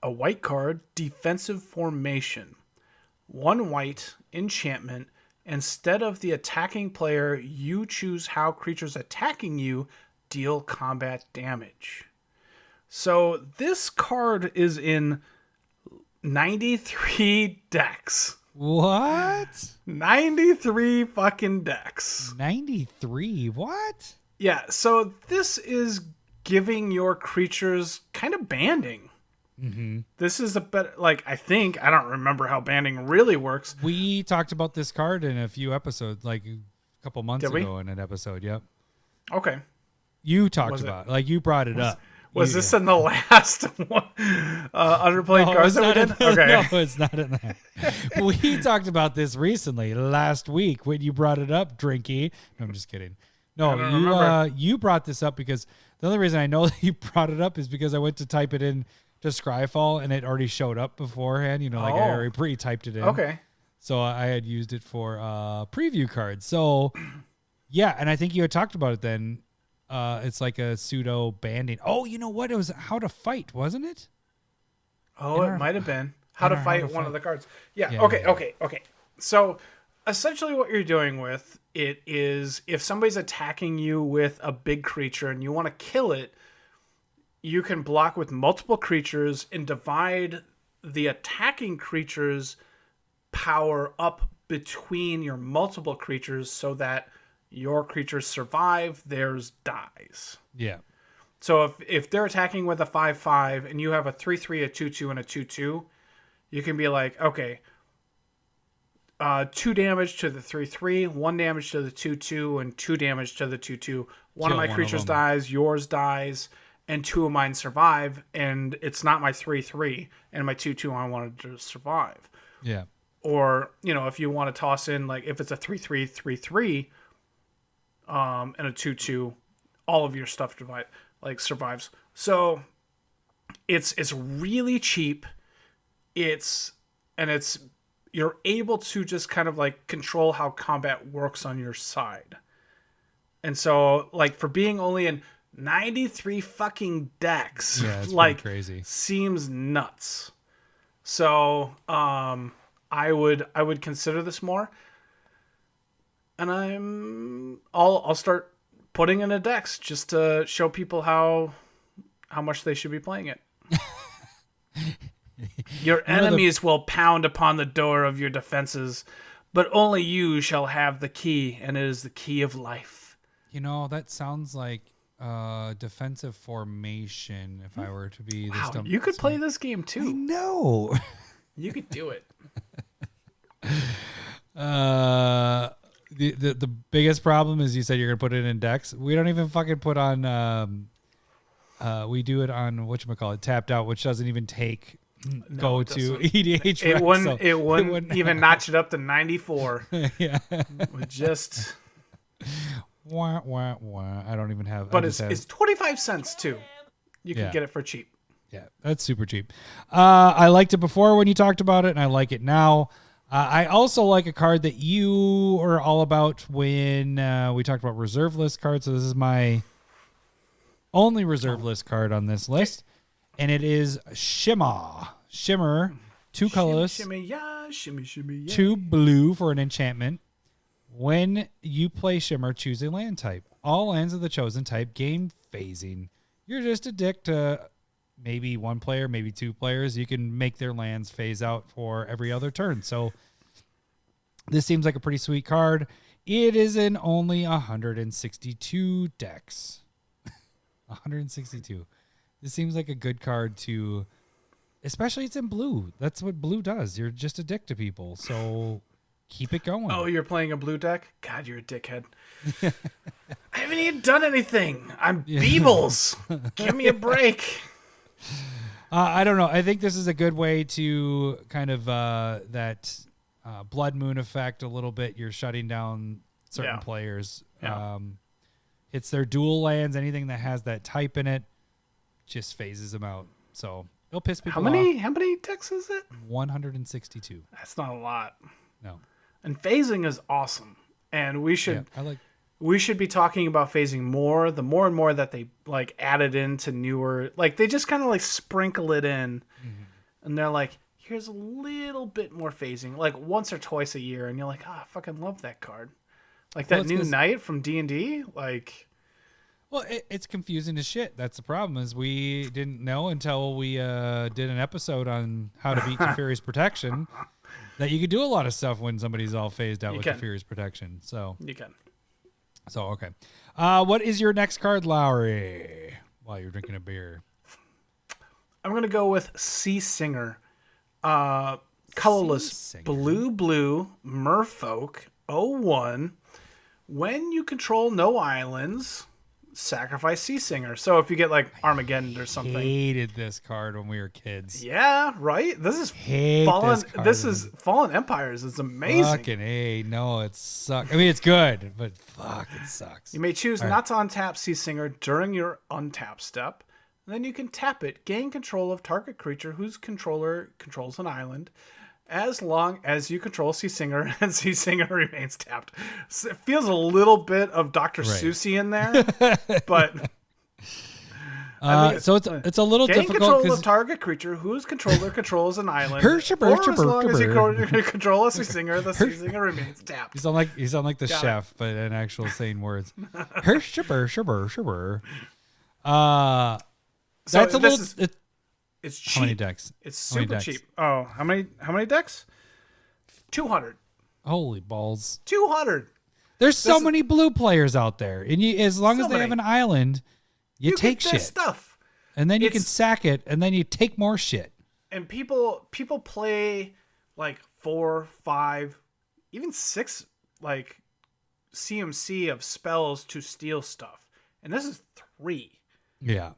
a white card, Defensive Formation. 1 white, enchantment. Instead of the attacking player, you choose how creatures attacking you deal combat damage. So this card is in 93 decks. What? 93 fucking decks. 93? What? Yeah, so this is giving your creatures kind of banding. Mm-hmm. This is a better, I don't remember how banding really works. We talked about this card in a few episodes, like a couple months ago in an episode. Yep. Okay. You talked about it. You brought it up. Was this in the last one? Underplayed cards that we did? Okay. No, it's not in that. We talked about this recently, last week, when you brought it up, Drinky. No, I'm just kidding. No, you brought this up because the only reason I know that you brought it up is because I went to type it in to Scryfall and it already showed up beforehand. I already pre-typed it in. Okay. So I had used it for preview cards. So, yeah, and I think you had talked about it then. It's like a pseudo banding. Oh, you know what? It was How to Fight, wasn't it? Oh, it might have been. How to Fight, one of the cards. Yeah. Okay. So essentially what you're doing with it is if somebody's attacking you with a big creature and you want to kill it, you can block with multiple creatures and divide the attacking creature's power up between your multiple creatures so that your creatures survive, theirs dies. Yeah. So if they're attacking with a 5/5 and you have a 3/3, a 2/2, and a 2/2, you can be like, okay, 2 damage to the 3/3, 1 damage to the 2/2, and 2 damage to the 2/2. One of my creatures dies, yours dies, and 2 of mine survive, and it's not my 3/3 and my 2/2 I wanted to survive. Yeah. Or, if you want to toss in, if it's a 3/3, 3/3, and a 2/2, all of your stuff survives. So it's really cheap. You're able to just kind of control how combat works on your side. And so for being only in 93 fucking decks, it's crazy. Seems nuts. So I would consider this more. and I'll start putting in a dex just to show people how much they should be playing it. Your enemies will pound upon the door of your defenses, but only you shall have the key, and it is the key of life. That sounds like defensive formation. If I were to be the Stump, you could play this game too. No, You could do it. The biggest problem is you said you're gonna put it in decks. We don't even fucking put on. We do it on whatchamacallit, tapped out, which doesn't even take go to EDH. It wouldn't even notch it up to 94. Yeah. With just Wah, wah, wah. I don't even have. But it's 25 cents too. You can Yeah. get it for cheap. Yeah, that's super cheap. I liked it before when you talked about it, and I like it now. I also like a card that you are all about when we talked about reserve list cards. So this is my only reserve list card on this list, and it is Shimmer, 2 colorless, Shimmy, yeah, shimmy, yeah. 2 blue for an enchantment. When you play Shimmer, choose a land type. All lands of the chosen type gain phasing. You're just a dick to maybe one player, maybe 2 players. You can make their lands phase out for every other turn. So this seems like a pretty sweet card. It is in only 162 decks. 162. This seems like a good card to, especially it's in blue. That's what blue does. You're just a dick to people. So keep it going. Oh, you're playing a blue deck? God, you're a dickhead. I haven't even done anything. I'm Beebles. Give me a break. I don't know. I think this is a good way to kind of that Blood Moon effect a little bit. You're shutting down certain players. Yeah. It's their dual lands. Anything that has that type in it just phases them out. So it'll piss people off. How many decks is it? 162. That's not a lot. No. And phasing is awesome. And we should Yeah, we should be talking about phasing more. The more and more that they like added into newer, like they just kind of like sprinkle it in, and they're like, here's a little bit more phasing, like once or twice a year, and you're like, I fucking love that card. Like that new Knight from D&D, like. Well, it's confusing as shit. That's the problem. Is we didn't know until we did an episode on how to beat Teferi's Protection that you could do a lot of stuff when somebody's all phased out with Teferi's Protection. So You can. So okay. What is your next card, Lowery? While you're drinking a beer, I'm gonna go with Sea Singer, colorless, blue, Merfolk, 0/1. When you control no islands, sacrifice Sea Singer. So if you get like Armageddon or something. Hated this card when we were kids. Yeah, right. This is Fallen Empires. It's amazing. Fucking A. No, it sucks. I mean, it's good, but fuck, it sucks. You may choose not to untap Sea Singer during your untap step. Then you can tap it, gain control of target creature whose controller controls an island, as long as you control Sea Singer and Sea Singer remains tapped. So it feels a little bit of Dr. Seussy in there, but so it's a little gain difficult control of target creature whose controller controls an island. Or as long as you control a Sea Singer, the Sea Singer remains tapped. You sound like the chef, but in actual sane words. That's a little. It's cheap. How many decks? It's super cheap. Oh, how many decks? 200. Holy balls! 200. There's so many blue players out there, and as long as they have an island, you take get their shit stuff, and then you can sack it, and then you take more shit. And people play like 4, 5, even 6 like CMC of spells to steal stuff, and this is 3. Yeah.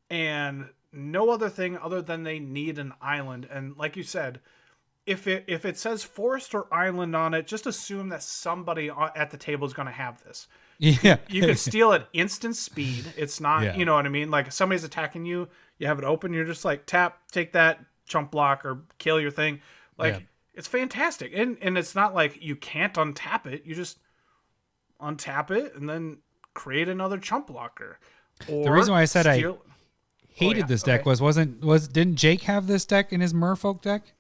And no other thing other than they need an island. And like you said, if it says forest or island on it, just assume that somebody at the table is going to have this. Yeah. You can steal at instant speed. It's not, you know what I mean? Like if somebody's attacking you, you have it open, you're just like tap, take that, chump block, or kill your thing. Like it's fantastic. And it's not like you can't untap it. You just untap it and then create another chump blocker. Or the reason why I said I hated this deck didn't Jake have this deck in his Merfolk deck?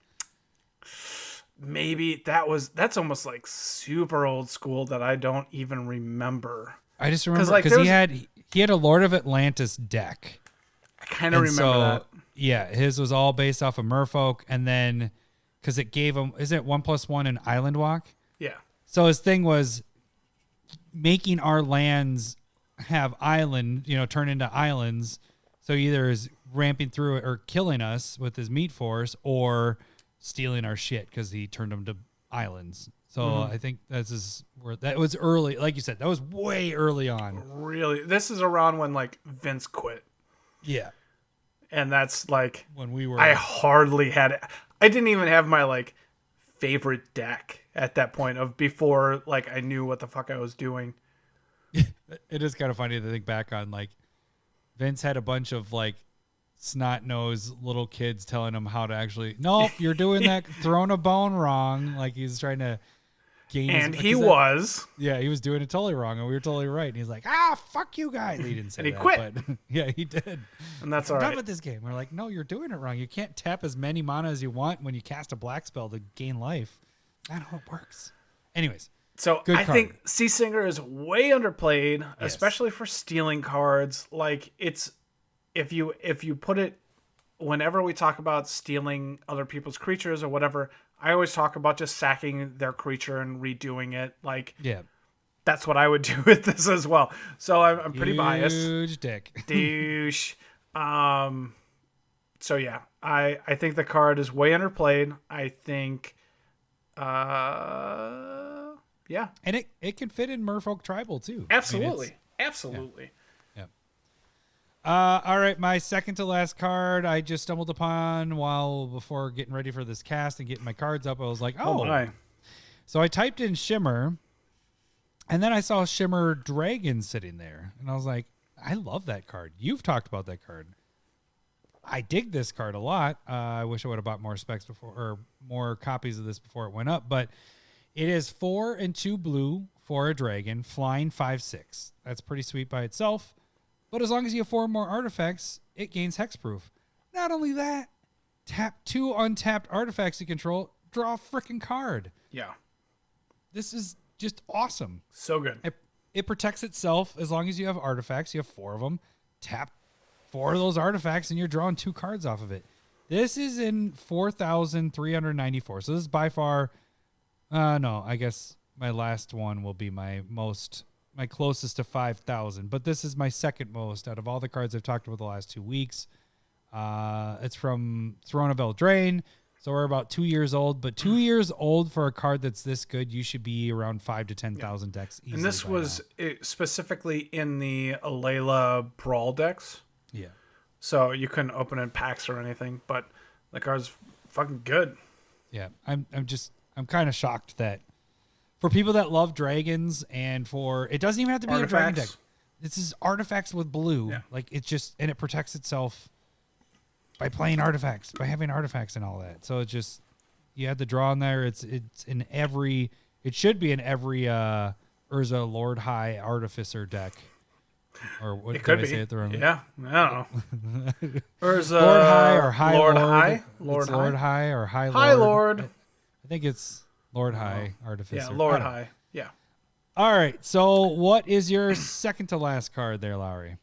maybe that's almost like super old school that I don't even remember. I just remember like, because he had a Lord of Atlantis deck. I kind of remember that. Yeah, his was all based off of Merfolk, and then because it gave him, is it 1+1 in Island Walk? Yeah. So his thing was making our lands have island, turn into islands. So either is ramping through it or killing us with his meat force, or stealing our shit because he turned them to islands. So I think that was early. Like you said, that was way early on. Really, this is around when like Vince quit. Yeah. And that's like when we were. I hardly had it. I didn't even have my like favorite deck at that point of before like I knew what the fuck I was doing. It is kind of funny to think back on, like, Vince had a bunch of like snot-nosed little kids telling him how to actually, nope, you're doing that, throwing a bone wrong. Like he's trying to gain. And he he was doing it totally wrong, and we were totally right. And he's like, fuck you guys. He didn't say and he that, quit. but yeah, he did. And that's all I'm right. done with this game. We're like, no, you're doing it wrong. You can't tap as many mana as you want when you cast a black spell to gain life. That's how it works. Anyways. So Good I card. think Sea Singer is way underplayed, especially for stealing cards. Like it's if you put it whenever we talk about stealing other people's creatures or whatever, I always talk about just sacking their creature and redoing it. Like that's what I would do with this as well. So I'm pretty biased. Huge dick. Douche. So yeah, I think the card is way underplayed. I think yeah. And it can fit in Merfolk Tribal too. Absolutely. Absolutely. Yeah. All right, my second to last card I just stumbled upon before getting ready for this cast and getting my cards up. I was like, oh. My. So I typed in Shimmer, and then I saw Shimmer Dragon sitting there. And I was like, I love that card. You've talked about that card. I dig this card a lot. I wish I would have bought more specs before, or more copies of this before it went up, but it is 4 and 2 blue for a dragon, flying 5/6. That's pretty sweet by itself. But as long as you have 4 more artifacts, it gains hexproof. Not only that, tap 2 untapped artifacts you control, draw a freaking card. Yeah. This is just awesome. So good. It protects itself as long as you have artifacts. You have 4 of them. Tap 4 of those artifacts, and you're drawing 2 cards off of it. This is in 4,394. So this is by far... no, I guess my last one will be my closest to 5,000. But this is my second most out of all the cards I've talked about the last 2 weeks. It's from Throne of Eldraine. So we're about 2 years old. But 2 years old for a card that's this good, you should be around 5,000 to 10,000 decks easily. And this was specifically in the Alayla Brawl decks. Yeah. So you couldn't open in packs or anything. But the card's fucking good. Yeah, I'm kind of shocked that for people that love dragons and it doesn't even have to be Artifacts. a dragon deck. This is artifacts with blue. Yeah. Like and it protects itself by playing artifacts, by having artifacts and all that. So you had the draw in there. It's in every, it should be in every Urza Lord High Artificer deck. Or what It could did I be. say it the wrong way? Yeah, I don't know. Urza, Lord High or High Lord Lord. High? Lord High or High Lord. High Lord. I think it's Lord High Artificer. Yeah, Lord I don't know. High. Yeah. All right. So what is your second to last card there, Lowery?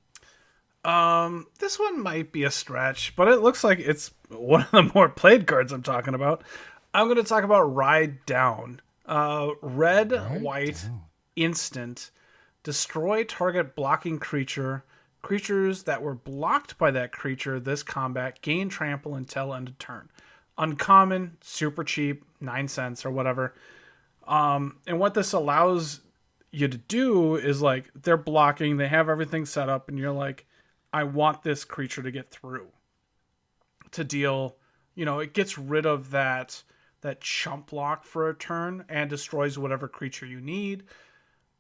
This one might be a stretch, but it looks like it's one of the more played cards I'm talking about. I'm going to talk about Ride Down. Red, white, instant. Destroy target blocking creature. Creatures that were blocked by that creature this combat gain trample until end of turn. Uncommon, super cheap, 9 cents or whatever. And what this allows you to do is like they're blocking, they have everything set up, and you're like, I want this creature to get through. To deal, it gets rid of that chump block for a turn and destroys whatever creature you need.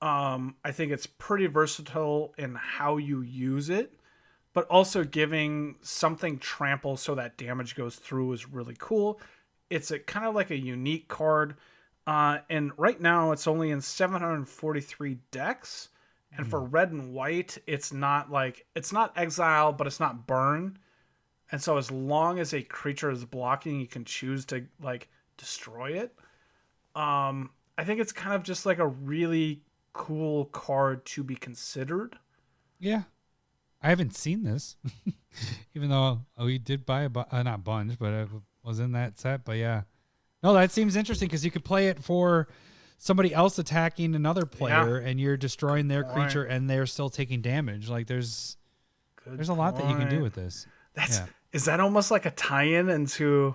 I think it's pretty versatile in how you use it, but also giving something trample so that damage goes through is really cool. It's kind of like a unique card. And right now it's only in 743 decks. And for red and white, it's not exile, but it's not burn. And so as long as a creature is blocking, you can choose to like destroy it. I think it's kind of just like a really cool card to be considered. Yeah. I haven't seen this, even though we did buy not bunch, but I was in that set. But yeah, no, that seems interesting because you could play it for somebody else attacking another player, and you're destroying their creature, and they're still taking damage. Like there's a lot that you can do with this. Is that almost like a tie-in into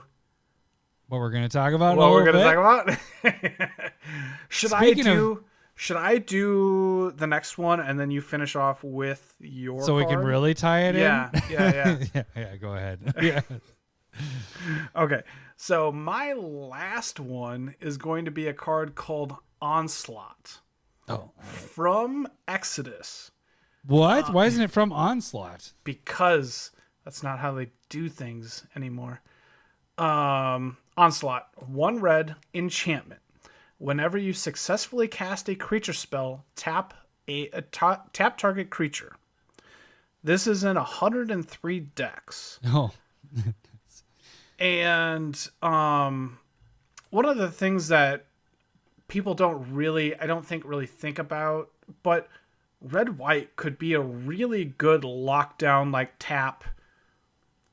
what we're going to talk about? What we're going to talk about? Should I do the next one and then you finish off with your so card? We can really tie it in? Yeah. Yeah, go ahead. Yeah. Okay. So my last one is going to be a card called Onslaught. From Exodus. What? Why isn't it from Onslaught? Because that's not how they do things anymore. Onslaught. 1 red enchantment. Whenever you successfully cast a creature spell, tap tap target creature. This is in 103 decks. Oh. And one of the things that people I don't think about, but red-white could be a really good lockdown, like tap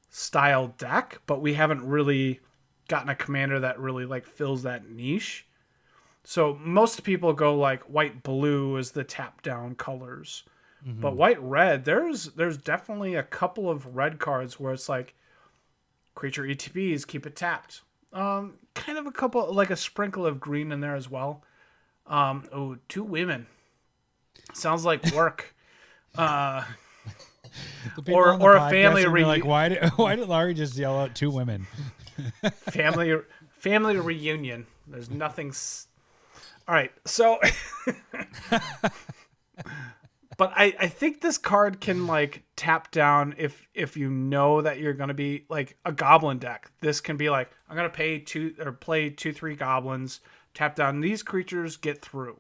style deck, but we haven't really gotten a commander that really like fills that niche. So most people go like white blue as the tap down colors, but white red, there's definitely a couple of red cards where it's like creature ETBs, keep it tapped. Kind of a couple, like a sprinkle of green in there as well. 2 women. Sounds like work. Or a family reunion. Like, why did Lowery just yell out 2 women? family reunion. There's nothing. All right, so. But I think this card can like tap down if you know that you're gonna be like a goblin deck. This can be like, I'm gonna play 2-3 goblins, tap down these creatures, get through.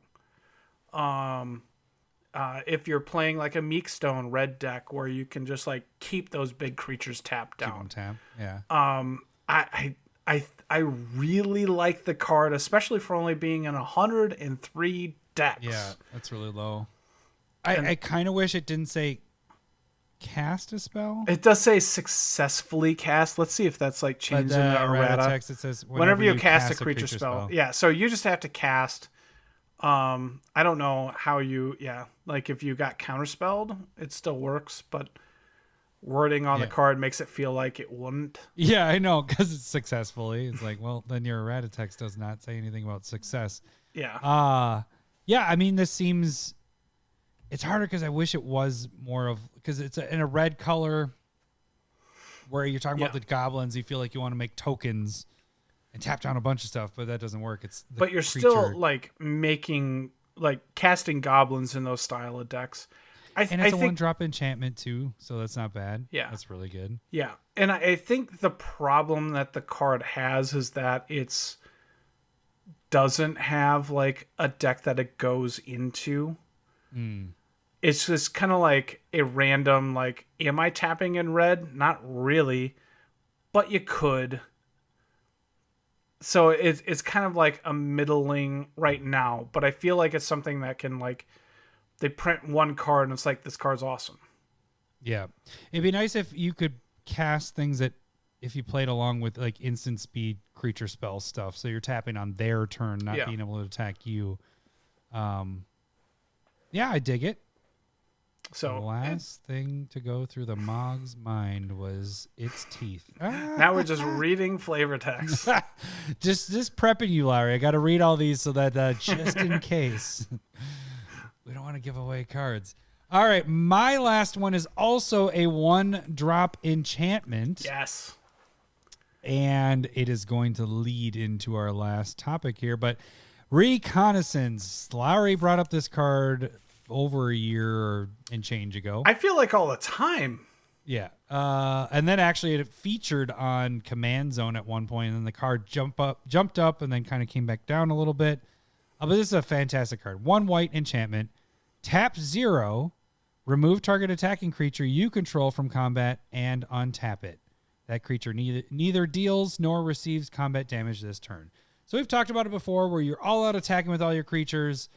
If you're playing like a Meekstone red deck where you can just like keep those big creatures tapped down. Keep them tapped. Yeah. I really like the card, especially for only being in 103 decks. Yeah, that's really low. I kind of wish it didn't say cast a spell. It does say successfully cast. Let's see if that's like changed in the errata. Text, it says whenever you cast a creature spell. Yeah, so you just have to cast. I don't know how like if you got counterspelled, it still works, but wording on the card makes it feel like it wouldn't. Yeah, I know, because it's successfully. It's like, well, then your errata text does not say anything about success. Yeah. Yeah, I mean, this seems... It's harder because I wish it was more of... Because it's in a red color where you're talking about the goblins. You feel like you want to make tokens and tap down a bunch of stuff, but that doesn't work. But you're still, like, casting goblins in those style of decks. And it's a 1-drop enchantment, too, so that's not bad. Yeah. That's really good. Yeah, and I think the problem that the card has is that it's doesn't have, like, a deck that it goes into. It's just kind of like a random, like, am I tapping in red? Not really, but you could. So it's kind of like a middling right now, but I feel like it's something that can, like, they print one card and it's like, this card's awesome. Yeah. It'd be nice if you could cast things that if you played along with like instant speed creature spell stuff. So you're tapping on their turn, not being able to attack you. Yeah, I dig it. So the last thing to go through the Mog's mind was its teeth. Now we're just reading flavor text. just prepping you, Larry. I got to read all these so that just in case. We don't want to give away cards. All right, my last one is also a 1-drop enchantment. Yes. And it is going to lead into our last topic here, but Reconnaissance. Lowery brought up this card over a year and change ago. I feel like all the time. Yeah. And then actually it featured on Command Zone at one point, and then the card jumped up and then kind of came back down a little bit. But this is a fantastic card. 1 white enchantment. Tap 0. Remove target attacking creature you control from combat and untap it. That creature neither deals nor receives combat damage this turn. So we've talked about it before where you're all out attacking with all your creatures.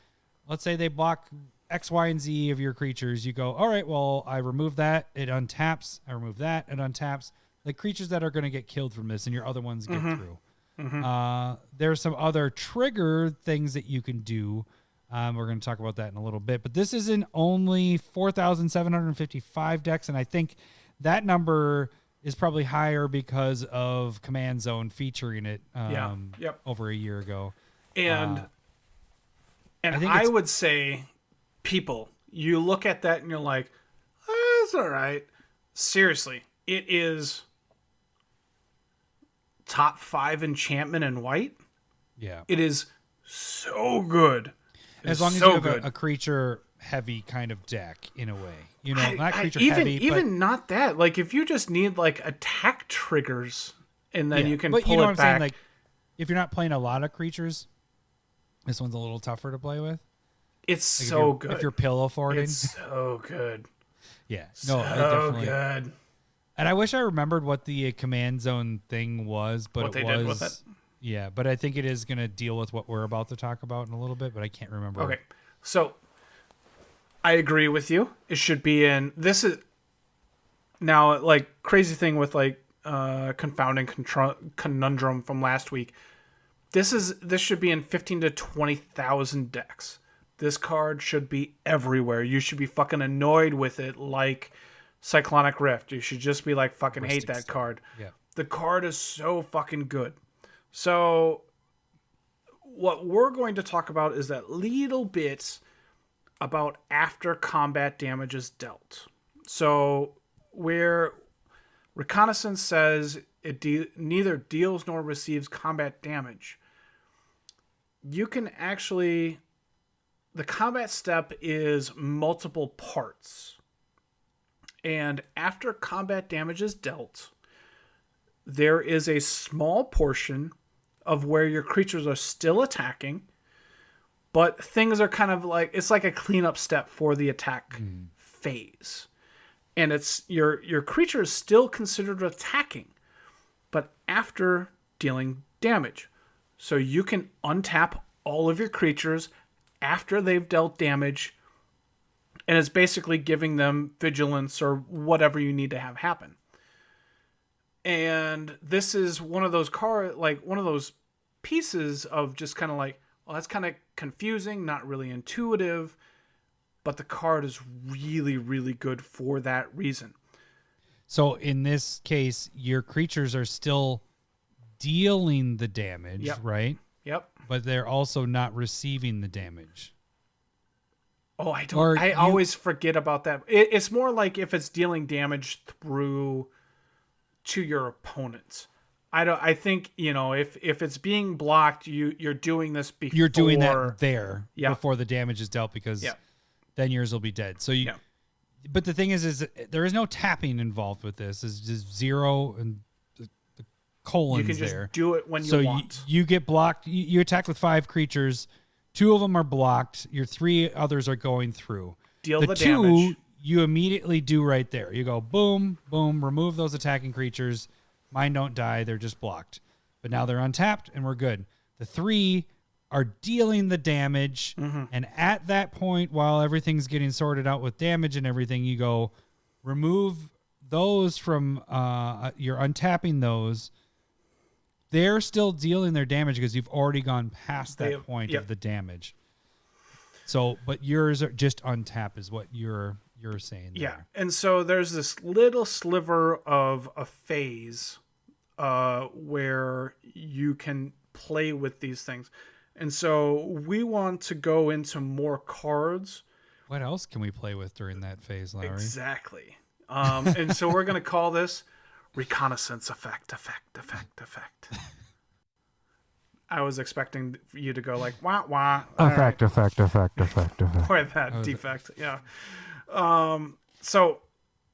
Let's say they block X, Y, and Z of your creatures. You go, all right, well, I remove that. It untaps. I remove that. It untaps. Like creatures that are going to get killed from this and your other ones get through. There's some other trigger things that you can do. We're going to talk about that in a little bit. But this is in only 4,755 decks, and I think that number is probably higher because of Command Zone featuring it over a year ago. And I would say, people, you look at that and you're like, oh, it's all right. Seriously, it is top 5 enchantment in white. Yeah. It is so good. As long as you have a creature heavy kind of deck in a way. You know, not creature heavy. Even not that. Like if you just need like attack triggers and then you can but pull you know it what I'm back. saying? Like if you're not playing a lot of creatures, this one's a little tougher to play with. It's Like so good. If you're pillow forwarding. It's so good. Yeah. So No, I definitely good. And I wish I remembered what the Command Zone thing was, but What they did with it? Yeah, but I think it is going to deal with what we're about to talk about in a little bit, but I can't remember. Okay. So I agree with you. It should be in this is now like crazy thing with like confounding conundrum from last week. This should be in 15 to 20,000 decks. This card should be everywhere. You should be fucking annoyed with it like Cyclonic Rift. You should just be like fucking hate that card. Yeah. The card is so fucking good. So what we're going to talk about is that little bit about after combat damage is dealt. So where Reconnaissance says it neither deals nor receives combat damage, you can actually... The combat step is multiple parts. And after combat damage is dealt, there is a small portion of where your creatures are still attacking, but things are kind of like, it's like a cleanup step for the attack phase. And it's your creature is still considered attacking, but after dealing damage. So you can untap all of your creatures after they've dealt damage, and it's basically giving them vigilance or whatever you need to have happen. And this is one of those one of those pieces of just kind of like, well, that's kind of confusing, not really intuitive, but the card is really, really good for that reason. So in this case, your creatures are still dealing the damage, right? Yep. But they're also not receiving the damage. Oh, I always forget about that. It's more like if it's dealing damage through to your opponents. I think, you know, if it's being blocked, you're doing this before. You're doing that there before the damage is dealt because then yours will be dead. So but the thing is there is no tapping involved with this. It's just 0 and the colons you can just there. do it when you want. So you get blocked. You attack with 5 creatures. 2 of them are blocked. Your 3 others are going through. Deal the 2 damage. You immediately do right there. You go boom, boom, remove those attacking creatures. Mine don't die. They're just blocked. But now they're untapped and we're good. The 3 are dealing the damage. And at that point, while everything's getting sorted out with damage and everything, you go remove those from you're untapping those. They're still dealing their damage because you've already gone past that point of the damage. So, but yours are just untap is what you're saying there. Yeah, and so there's this little sliver of a phase where you can play with these things. And so we want to go into more cards. What else can we play with during that phase, Lowery? Exactly. And so we're going to call this Reconnaissance Effect. I was expecting you to go like, wah, wah. Effect. Or that defect, yeah. So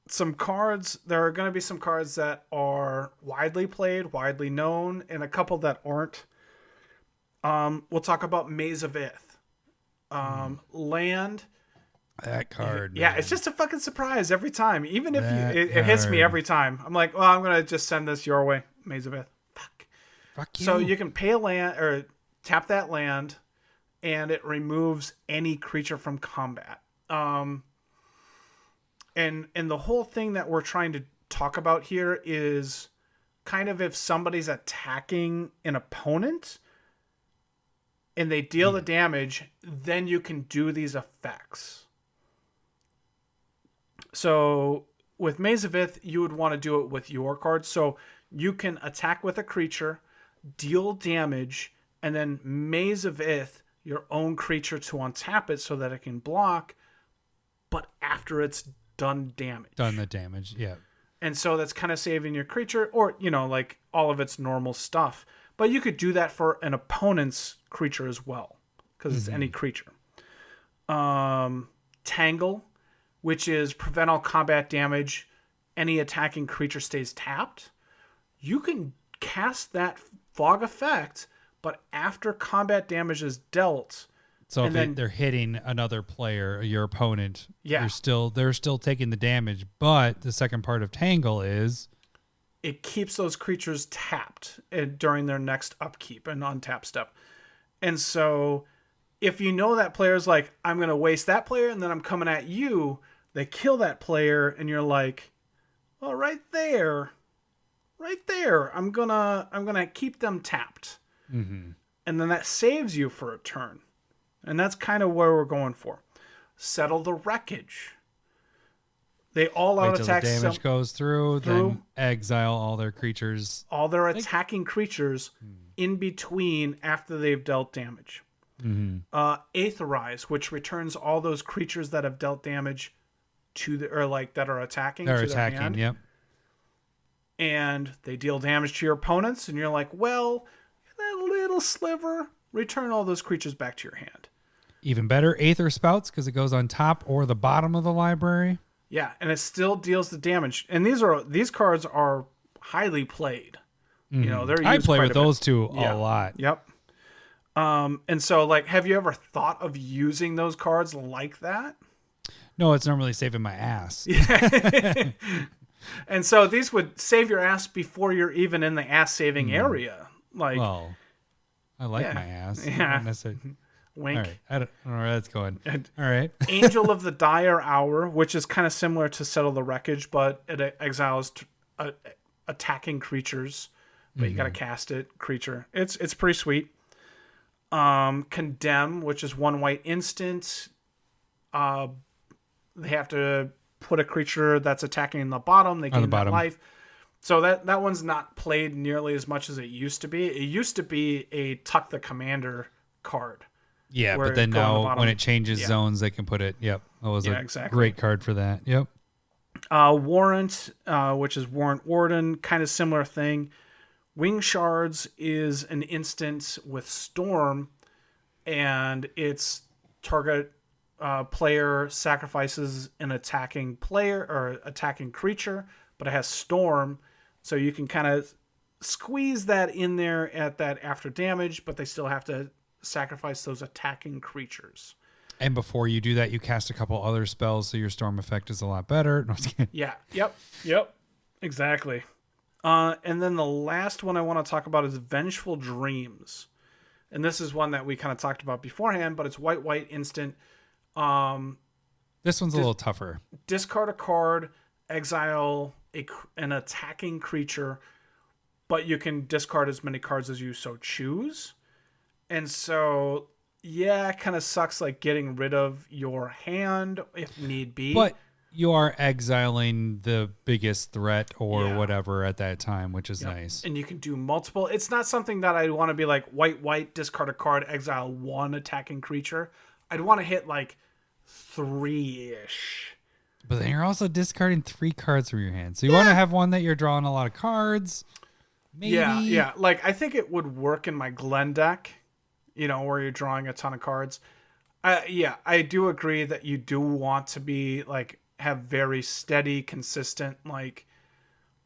some cards, there are going to be some cards that are widely played, widely known, and a couple that aren't. We'll talk about Maze of Ith. Land. That card. Yeah, man. it's just a fucking surprise every time. Even if it hits me every time. I'm like, well, I'm going to just send this your way. Maze of Ith. Fuck you. So you can pay a land or tap that land, and it removes any creature from combat. And the whole thing that we're trying to talk about here is kind of if somebody's attacking an opponent and they deal the damage, then you can do these effects. So with Maze of Ith, you would want to do it with your cards. So you can attack with a creature, deal damage, and then Maze of Ith your own creature to untap it so that it can block, but after it's done damage. Done the damage, yeah. And so that's kind of saving your creature, or, like all of its normal stuff. But you could do that for an opponent's creature as well, because it's any creature. Tangle, which is prevent all combat damage. Any attacking creature stays tapped. You can cast that fog effect, but after combat damage is dealt. So if they're hitting another player, your opponent, they're still taking the damage. But the second part of Tangle is it keeps those creatures tapped during their next upkeep and untap step. And so if you know that player's like, I'm going to waste that player and then I'm coming at you, they kill that player and you're like, well, right there, I'm going to keep them tapped. Mm-hmm. And then that saves you for a turn. And that's kind of where we're going for. Settle the Wreckage. They all out attack. The damage goes through, then exile all their creatures. All their attacking creatures in between after they've dealt damage. Mm-hmm. Aetherize, which returns all those creatures that have dealt damage that are attacking. They're to attacking, their hand. Yep. And they deal damage to your opponents, and you're like, well, that little sliver, return all those creatures back to your hand. Even better, Aetherspouts, because it goes on top or the bottom of the library. Yeah, and it still deals the damage. And these cards are highly played. Mm-hmm. They're used I play with quite a bit. those two a lot. Yep. And so, have you ever thought of using those cards like that? No, it's normally saving my ass. And so these would save your ass before you're even in the ass-saving area. Well, I like my ass. Yeah. Wink. All right. I don't know where that's going. All right. Angel of the Dire Hour, which is kind of similar to Settle the Wreckage, but it exiles attacking creatures. But you got to cast it, creature. It's pretty sweet. Condemn, which is 1 white instant. They have to put a creature that's attacking in the bottom. They gain that life. So that one's not played nearly as much as it used to be. It used to be a Tuck the Commander card. Yeah, but then now when it changes zones, they can put it. Yep, that was a great card for that. Yep. Warrant, which is Warrant Warden, kind of similar thing. Wingshards is an instance with Storm, and its target player sacrifices an attacking player or attacking creature, but it has Storm, so you can kind of squeeze that in there at that after damage, but they still have to sacrifice those attacking creatures. And before you do that, you cast a couple other spells, so your Storm effect is a lot better. No, yeah. Yep. Exactly. And then the last one I want to talk about is Vengeful Dreams. And this is one that we kind of talked about beforehand, but it's white instant. This one's a little tougher. Discard a card, exile an attacking creature, but you can discard as many cards as you so choose. And so, yeah, it kind of sucks getting rid of your hand if need be. But you are exiling the biggest threat or whatever at that time, which is nice. And you can do multiple. It's not something that I want to be white, discard a card, exile 1 attacking creature. I'd want to hit 3-ish. But then you're also discarding 3 cards from your hand. So you want to have one that you're drawing a lot of cards. Maybe. Yeah. I think it would work in my Glen deck, where you're drawing a ton of cards. I do agree that you do want to be have very steady, consistent,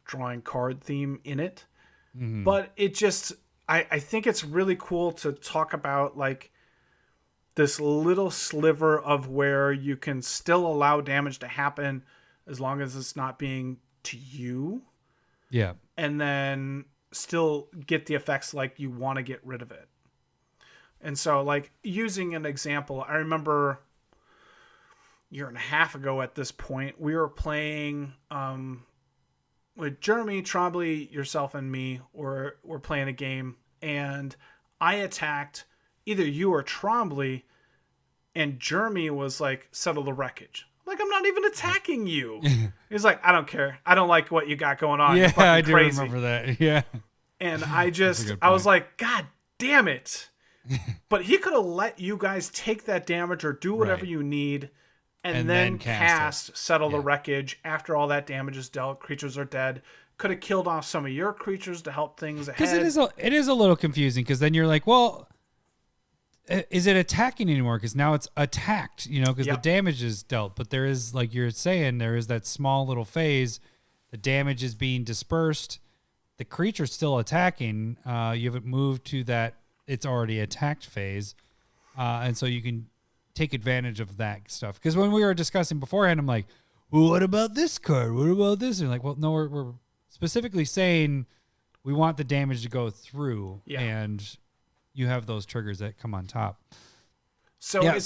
drawing card theme in it. Mm-hmm. But it just, I think it's really cool to talk about this little sliver of where you can still allow damage to happen as long as it's not being to you. Yeah. And then still get the effects like you want to get rid of it. And so, like, using an example, I remember a year and a half ago at this point, we were playing with Jeremy, Trombley, yourself, and me. We're playing a game, and I attacked either you or Trombley, and Jeremy was like, settle the wreckage. Like, I'm not even attacking you. He's like, I don't care. I don't like what you got going on. Yeah, You're fucking I do crazy. remember that. Yeah. And I good was point. like, God damn it. But he could have let you guys take that damage or do whatever Right. you need and then then cast it. settle the wreckage after all that damage is dealt. Creatures are dead. Could have killed off some of your creatures to help things ahead. Because it is a little confusing, because then you're like, well, is it attacking anymore? Because now it's attacked, because Yep. the damage is dealt. But there is, like you're saying, there is that small little phase. The damage is being dispersed. The creature's still attacking. You haven't moved to that it's already attacked phase. And so you can take advantage of that stuff. Because when we were discussing beforehand, I'm like, well, what about this card? What about this? And like, well, no, we're specifically saying we want the damage to go through. Yeah. And you have those triggers that come on top. So Yeah,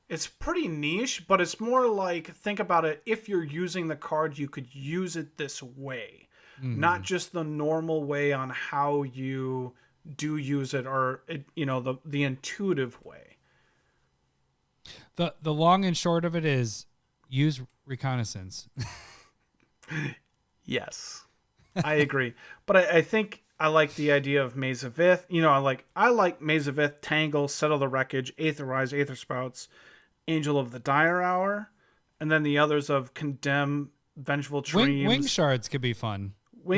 it's pretty niche, but it's more like, think about it. If you're using the card, you could use it this way, not just the normal way on how you do use it, or the intuitive way. The long and short of it is use Reconnaissance. Yes, I agree. But I think I like the idea of Maze of Ith. I like Maze of Ith, Tangle, Settle the Wreckage, Aetherize, Aetherspouts, Angel of the Dire Hour, and then the others of Condemn, Vengeful Dreams. Wingshards could be fun.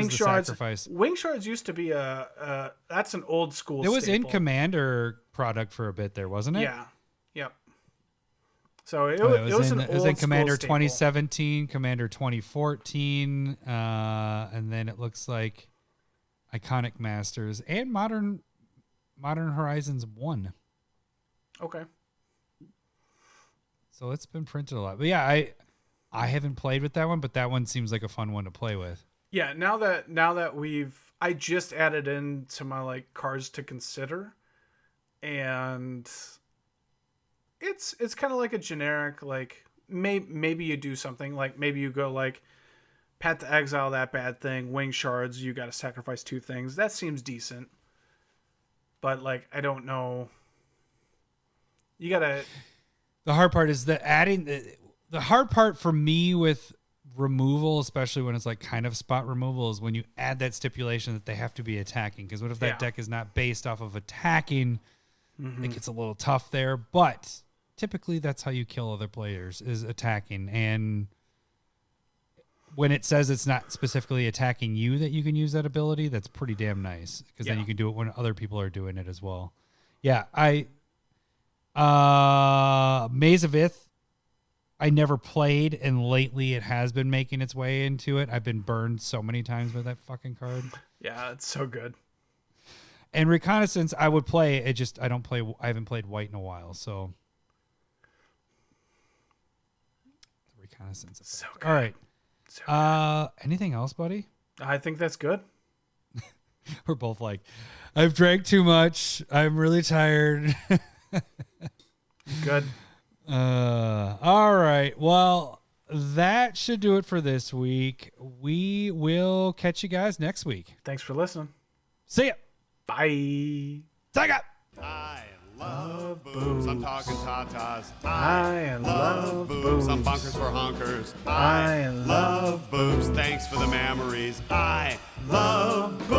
Sacrifice. Wingshards used to be that's an old school It was in staple. Commander product for a bit there, wasn't it? Yeah. Yep. So it in was an old Commander school staple. 2017, Commander 2014, and then it looks like Iconic Masters and Modern Horizons 1. Okay. So it's been printed a lot. But yeah, I haven't played with that one, but that one seems like a fun one to play with. Yeah, now that I just added into my like cards to consider, and it's kind of like a generic, like maybe you do something, like maybe you go like Path to Exile, that bad thing, Wingshards, you got to sacrifice 2 things. That seems decent, but like I don't know. You gotta. The hard part is that adding the hard part for me with removal, especially when it's like kind of spot removal, is when you add that stipulation that they have to be attacking. Because what if that deck is not based off of attacking? It gets a little tough there. But typically that's how you kill other players, is attacking. And when it says it's not specifically attacking you that you can use that ability, that's pretty damn nice. Because then you can do it when other people are doing it as well. Yeah, Maze of Ith, I never played, and lately it has been making its way into it. I've been burned so many times with that fucking card. Yeah, it's so good. And Reconnaissance, I would play. I haven't played White in a while, so. Reconnaissance. So good. All right. So good. Anything else, buddy? I think that's good. We're both like, I've drank too much. I'm really tired. Good. All right. Well, that should do it for this week. We will catch you guys next week. Thanks for listening. See ya. Bye. Take it. I love boobs. I'm talking tatas. I love boobs. Some bunkers for honkers. I love boobs. Thanks for the memories. I love boobs.